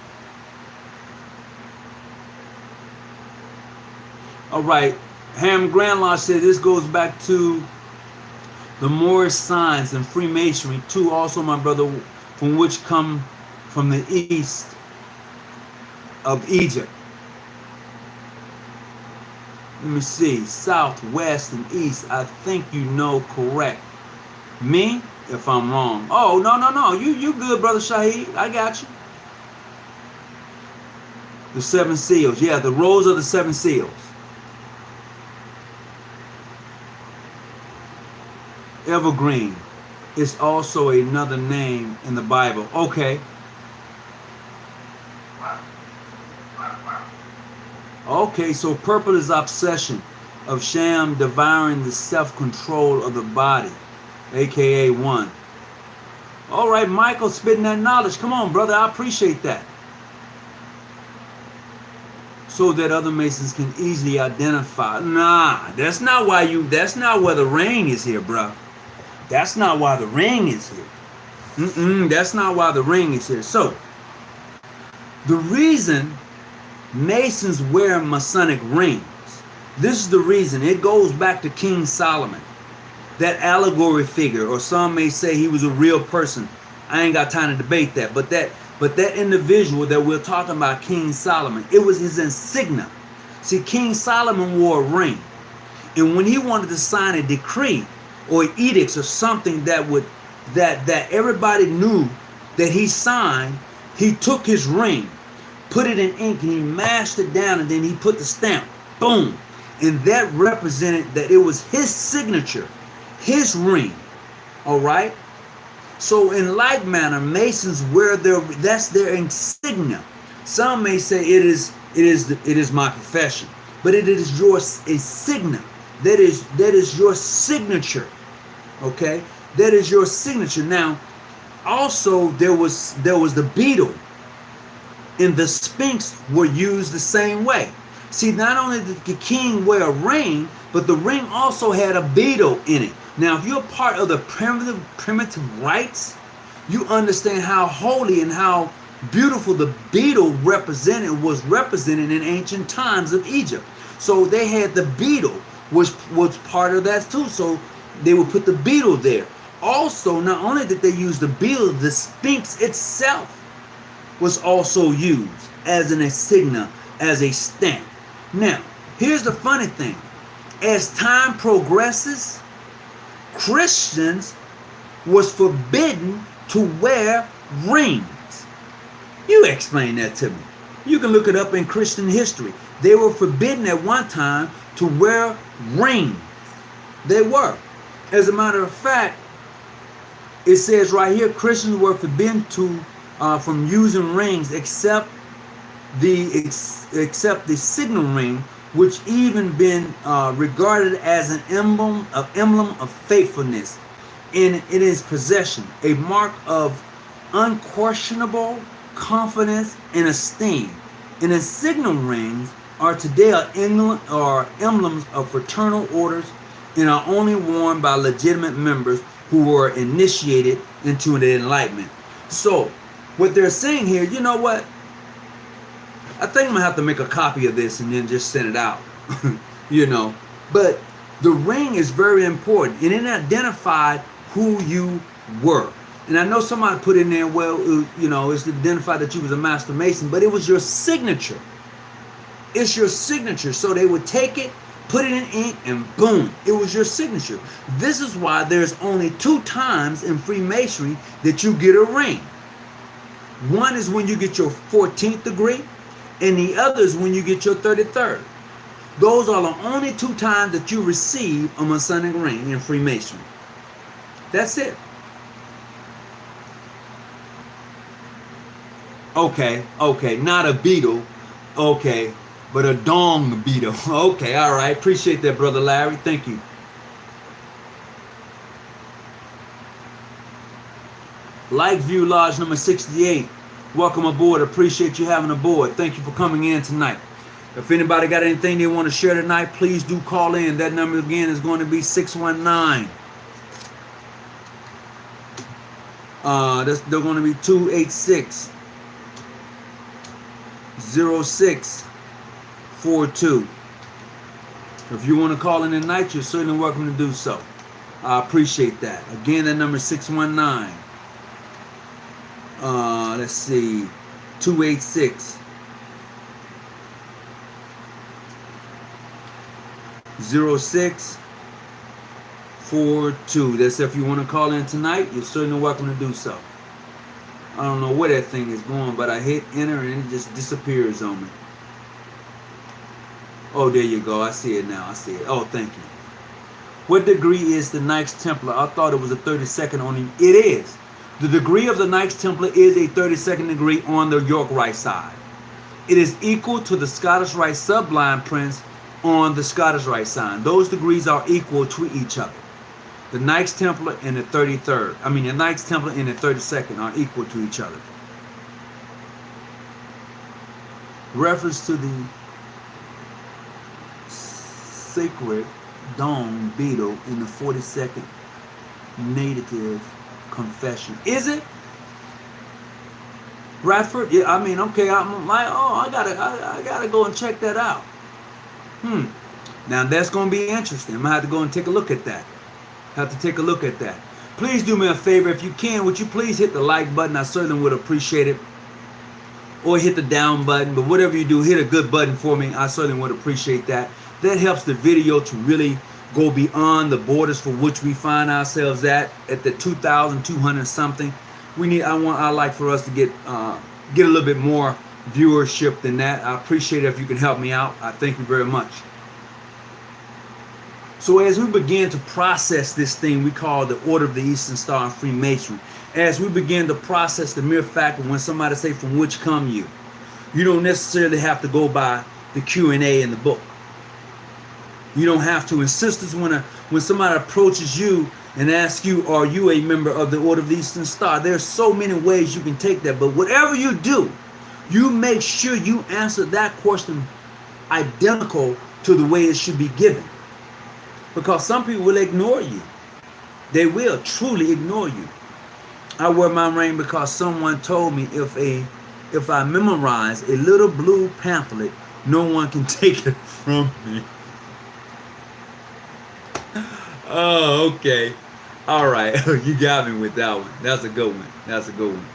All right. Ham Grandlaw said this goes back to the Moorish signs and Freemasonry too. Also, my brother, from which come from the east of Egypt. Let me see. South, west, and east. I think you know correct. Me, if I'm wrong. Oh, no. You good, brother Shahid. I got you. The 7 seals. Yeah, the rows of the 7 seals. Evergreen is also another name in the Bible. Okay. Okay, so purple is obsession of sham devouring the self-control of the body, aka one. All right, Michael, spitting that knowledge. Come on, brother, I appreciate that. So that other Masons can easily identify. Nah, that's not why that's not why the ring is here, bro. That's not why the ring is here. That's not why the ring is here. So, the reason Masons wear Masonic rings, this is the reason. It goes back to King Solomon. That allegory figure, or some may say he was a real person. I ain't got time to debate that. But that individual that we're talking about, King Solomon, it was his insignia. See, King Solomon wore a ring. And when he wanted to sign a decree or edicts or something that everybody knew that he signed, he took his ring, put it in ink, and he mashed it down, and then he put the stamp. Boom. And that represented that it was his signature, his ring. All right? So in like manner, Masons wear that's their insignia. Some may say it is my profession, but it is your insignia. That is your signature. Okay? That is your signature. Now, also there was the beetle and the Sphinx were used the same way. See, not only did the king wear a ring, but the ring also had a beetle in it. Now, if you're part of the primitive rites, you understand how holy and how beautiful the beetle was represented in ancient times of Egypt. So they had the beetle, which was part of that too. So they would put the beetle there. Also, not only did they use the beetle, the Sphinx itself was also used as an insignia, as a stamp. Now, here's the funny thing. As time progresses, Christians was forbidden to wear rings. You explain that to me. You can look it up in Christian history. They were forbidden at one time to wear rings. They were. As a matter of fact, it says right here, Christians were forbidden from using rings except the signal ring, which even been regarded as an emblem of faithfulness in its possession, a mark of unquestionable confidence and esteem. And the signal rings are today emblems of fraternal orders and are only worn by legitimate members who were initiated into the Enlightenment. So, what they're saying here, you know what? I think I'm going to have to make a copy of this and then just send it out. You know. But the ring is very important. And it identified who you were. And I know somebody put in there, well, you know, it's to identify that you was a Master Mason, but it was your signature. It's your signature. So they would take it, put it in ink, and boom, it was your signature. This is why there's only 2 times in Freemasonry that you get a ring. One is when you get your 14th degree, and the other is when you get your 33rd. Those are the only 2 times that you receive a Masonic ring in Freemasonry. That's it. Okay, not a beetle, okay, but a dong beetle. Okay, all right, appreciate that, Brother Larry, thank you. Lakeview Lodge number 68, welcome aboard, appreciate you having aboard, thank you for coming in tonight. If anybody got anything they want to share tonight, please do call in. That number again is going to be 619. They're going to be 286 0642. If you want to call in tonight, you're certainly welcome to do so. I appreciate that. Again, that number is 619. Let's see, 286 0642. That's if you want to call in tonight, you're certainly welcome to do so. I don't know where that thing is going, but I hit enter and it just disappears on me. Oh, there you go. I see it now. I see it. Oh, thank you. What degree is the Knights Templar? I thought it was a 32nd on him. It is. The degree of the Knights Templar is a 32nd degree on the York Rite side. It is equal to the Scottish Rite Sublime Prince on the Scottish Rite side. Those degrees are equal to each other. The Knights Templar and the 33rd, the Knights Templar and the 32nd are equal to each other. Reference to the sacred dome beetle in the 42nd native confession. Is it? Bradford? Yeah, okay, I'm like, I gotta go and check that out. Now that's gonna be interesting. I'm gonna have to go and take a look at that. Please do me a favor, if you can, would you please hit the like button? I certainly would appreciate it. Or hit the down button, but whatever you do, hit a good button for me. I certainly would appreciate that. That helps the video to really go beyond the borders for which we find ourselves at the 2,200 something. I like for us to get a little bit more viewership than that. I appreciate it if you can help me out. I thank you very much. So as we begin to process this thing we call the Order of the Eastern Star and Freemasonry, as we begin to process the mere fact that when somebody say, from which come you, you don't necessarily have to go by the Q&A in the book. You don't have to. And sisters, when somebody approaches you and asks you, are you a member of the Order of the Eastern Star? There's so many ways you can take that. But whatever you do, you make sure you answer that question identical to the way it should be given. Because some people will ignore you. They will truly ignore you. I wear my ring because someone told me if I memorize a little blue pamphlet, no one can take it from me. Oh, okay. All right. You got me with that one. That's a good one.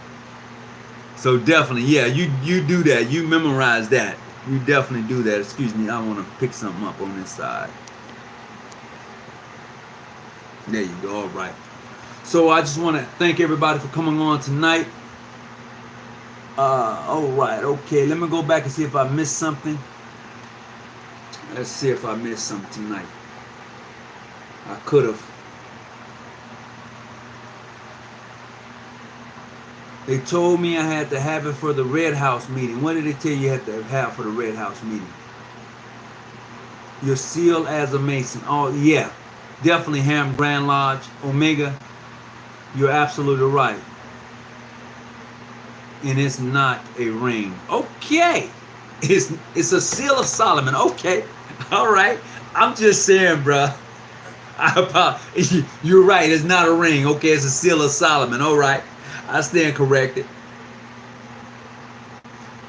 So definitely, yeah, you do that. You memorize that. You definitely do that. Excuse me, I want to pick something up on this side. There you go. All right. So I just want to thank everybody for coming on tonight. All right. Okay. Let me go back and see if I missed something. Let's see if I missed something tonight. I could have. They told me I had to have it for the Red House meeting. What did they tell you had to have for the Red House meeting? You're sealed as a Mason. Oh, yeah. Definitely Ham Grand Lodge, Omega. You're absolutely right. And it's not a ring. Okay. It's a seal of Solomon. Okay. All right. I'm just saying, bruh. You're right. It's not a ring. Okay. It's a seal of Solomon. All right. I stand corrected.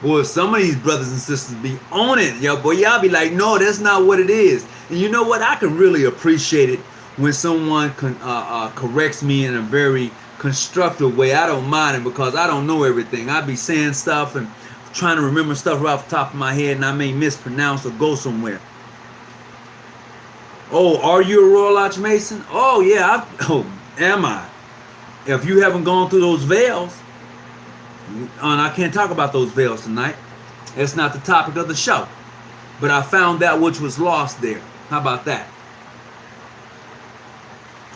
Boy, some of these brothers and sisters be on it. Yo, boy, y'all be like, no, that's not what it is. And you know what? I can really appreciate it when someone corrects me in a very constructive way. I don't mind it because I don't know everything. I be saying stuff and trying to remember stuff right off the top of my head, and I may mispronounce or go somewhere. Oh, are you a Royal Arch Mason? Oh, yeah. Am I? If you haven't gone through those veils, and I can't talk about those veils tonight. It's not the topic of the show. But I found that which was lost there. How about that?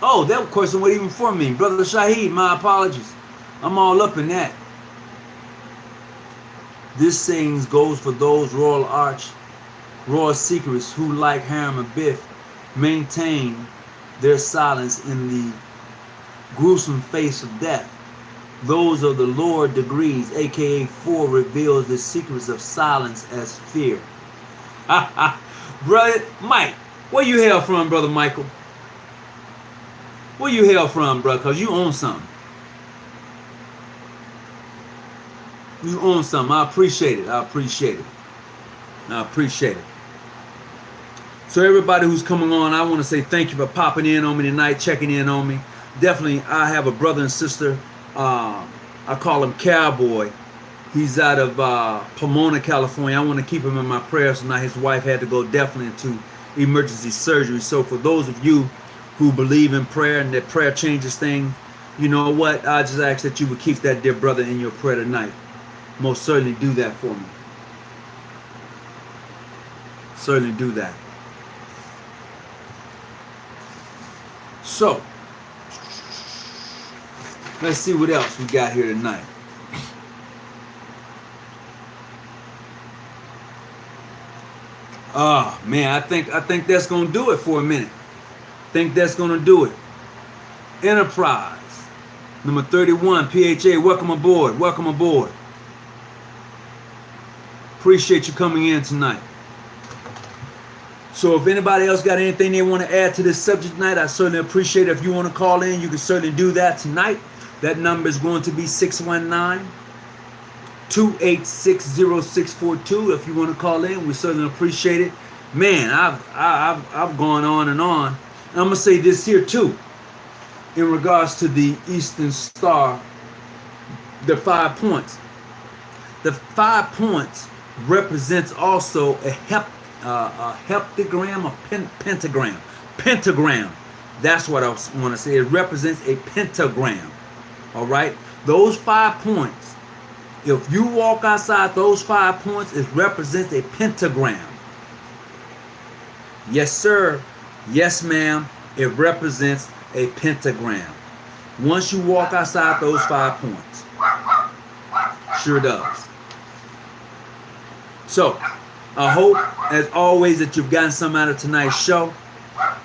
Oh, that question wasn't even for me. Brother Shaheed, my apologies. I'm all up in that. This saying goes for those royal secrets who, like Haram and Biff, maintain their silence in the gruesome face of death. Those of the lower degrees, aka 4, reveals the secrets of silence as fear. Brother Mike, where you hail from, Brother Michael? Where you hail from, brother? Because you own something. You own something. I appreciate it. So everybody who's coming on, I want to say thank you for popping in on me tonight, checking in on me. Definitely, I have a brother and sister. I call him Cowboy. He's out of Pomona, California. I want to keep him in my prayers tonight. His wife had to go definitely into emergency surgery. So for those of you who believe in prayer and that prayer changes things, you know what? I just ask that you would keep that dear brother in your prayer tonight. Most certainly do that for me. Certainly do that. So, let's see what else we got here tonight. Oh man, I think that's gonna do it for a minute. Think that's gonna do it. Enterprise number 31, PHA. Welcome aboard. Welcome aboard. Appreciate you coming in tonight. So if anybody else got anything they want to add to this subject tonight, I certainly appreciate it. If you want to call in, you can certainly do that tonight. That number is going to be 619-286-0642. If you want to call in, we certainly appreciate it. Man, I've gone on and on. And I'm gonna say this here too, in regards to the Eastern Star, the 5 points. The 5 points represents also a heptagram or pentagram. Pentagram. That's what I want to say. It represents a pentagram. All right. Those 5 points. If you walk outside those 5 points, it represents a pentagram. Yes, sir. Yes, ma'am. It represents a pentagram. Once you walk outside those 5 points. Sure does. So, I hope, as always, that you've gotten some out of tonight's show.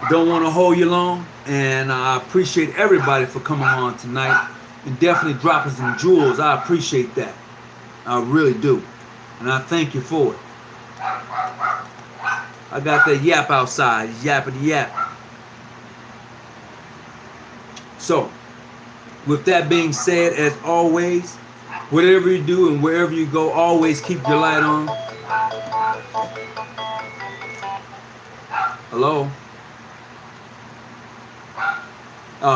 Don't want to hold you long, and I appreciate everybody for coming on tonight and definitely dropping some jewels. I appreciate that. I really do, and I thank you for it. I got that yap outside. He's yappity yap. So, with that being said, as always, whatever you do and wherever you go, always keep your light on. Hello?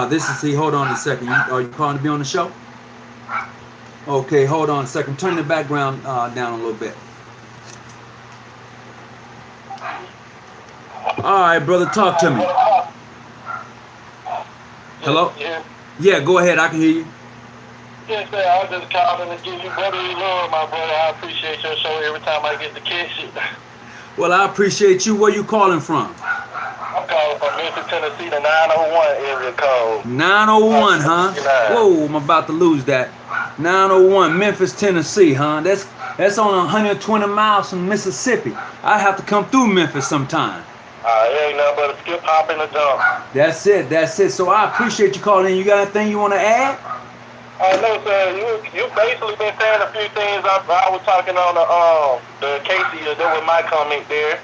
This is he. Hold on a second. Are you calling to be on the show? Okay, hold on a second. Turn the background down a little bit. All right, brother, talk to me. Hello? Yeah, go ahead. I can hear you.
Yes, sir. I was just calling to give you brotherly love, my brother. I appreciate your show every time I get to catch it.
Well, I appreciate you. Where you calling from?
I'm calling from Memphis, Tennessee, the 901 area code.
901, huh? Whoa, I'm about to lose that. 901, Memphis, Tennessee, huh? That's on 120 miles from Mississippi. I have to come through Memphis sometime.
It ain't nothing but a skip, hop, and a jump.
That's it. So I appreciate you calling in. You got anything you want to add?
No, sir. You basically been saying a few things. I was talking on the Casey. That was my comment there.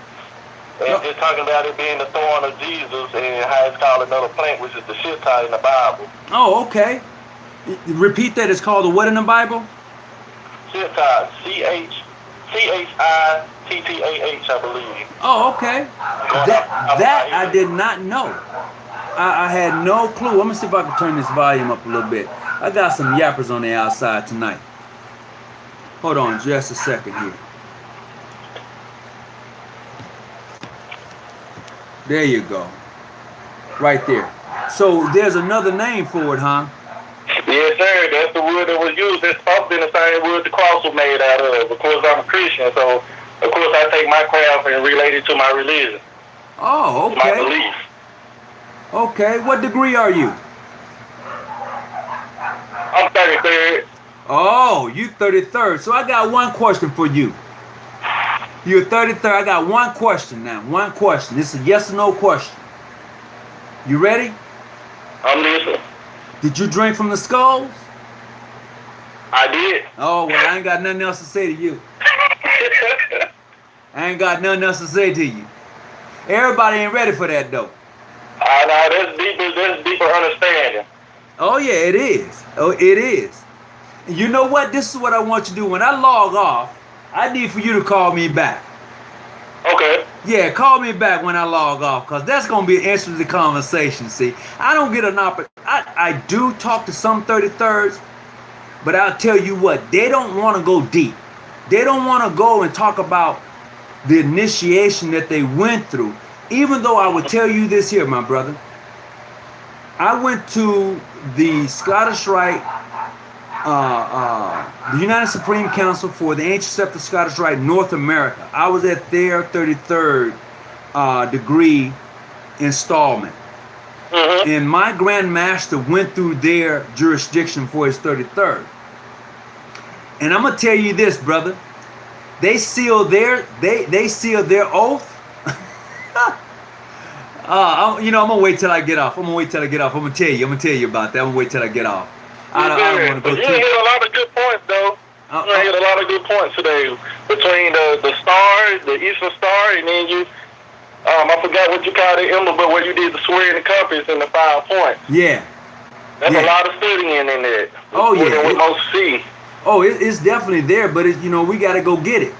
And just talking about it being the thorn of Jesus and how it's called another plant, which is the shittah in the Bible.
Oh, okay. Repeat that. It's called the what in the Bible?
Shittah. C-H-I-T-T-A-H, I believe.
Oh, okay. That I did not know. I had no clue. Let me see if I can turn this volume up a little bit. I got some yappers on the outside tonight. Hold on just a second here. There you go. Right there. So there's another name for it, huh?
Yes, sir. That's the wood that was used. It's supposed to be the same wood the cross was made out of. Of course, I'm a Christian, so of course I take my craft and relate it to my religion.
Oh, okay.
My belief.
Okay. What degree are you?
I'm 33rd.
Oh, you 33rd. So I got one question for you. You're 33rd. I got one question now. One question. This is a yes or no question. You ready?
I'm listening.
Did you drink from the skulls?
I did.
Oh, well, I ain't got nothing else to say to you. I ain't got nothing else to say to you. Everybody ain't ready for that, though.
No, that's deeper understanding.
Oh, yeah, it is. Oh, it is. And you know what? This is what I want you to do. When I log off, I need for you to call me back.
Okay.
Yeah, call me back when I log off, because that's going to be an interesting conversation, see. I don't get an opportunity. I do talk to some 33rds, but I'll tell you what, they don't want to go deep. They don't want to go and talk about the initiation that they went through. Even though I would tell you this here, my brother. I went to the Scottish Rite, the United Supreme Council for the Ancient Sect of Scottish Rite North America. I was at their 33rd degree installment. And my grandmaster went through their jurisdiction for his 33rd. And I'm gonna tell you this, brother. They seal their oath. I'm gonna wait till I get off. I'm gonna tell you about that. I'm gonna wait till I get off. I don't want to go
you
too.
hit a lot of good points, though. You hit a lot of good points today between the star, the Eastern Star, and then you. I forgot what you called the emblem, but where you did the square and the compass and the 5 points.
Yeah.
That's a lot of studying in that.
Oh yeah.
More than most see.
Oh, it's definitely there, but we got to go get it.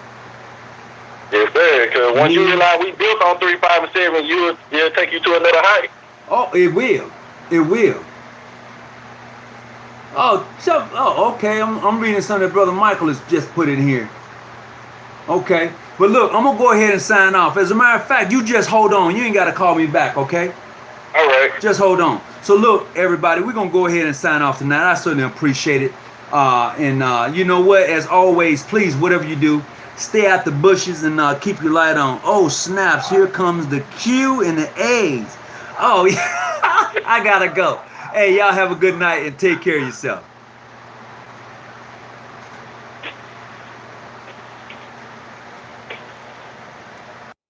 Yes, sir. Because once you realize we built on 3, 5, and 7, it'll take you to another height.
Oh, it will. It will. Oh, okay. I'm reading something that Brother Michael has just put in here. Okay. But look, I'm going to go ahead and sign off. As a matter of fact, you just hold on. You ain't got to call me back, okay?
All right.
Just hold on. So look, everybody, we're going to go ahead and sign off tonight. I certainly appreciate it. And you know what? As always, please, whatever you do, stay out the bushes and keep your light on. Oh, snaps. Here comes the Q and the A's. Oh, yeah. I got to go. Hey, y'all have a good night and take care of yourself.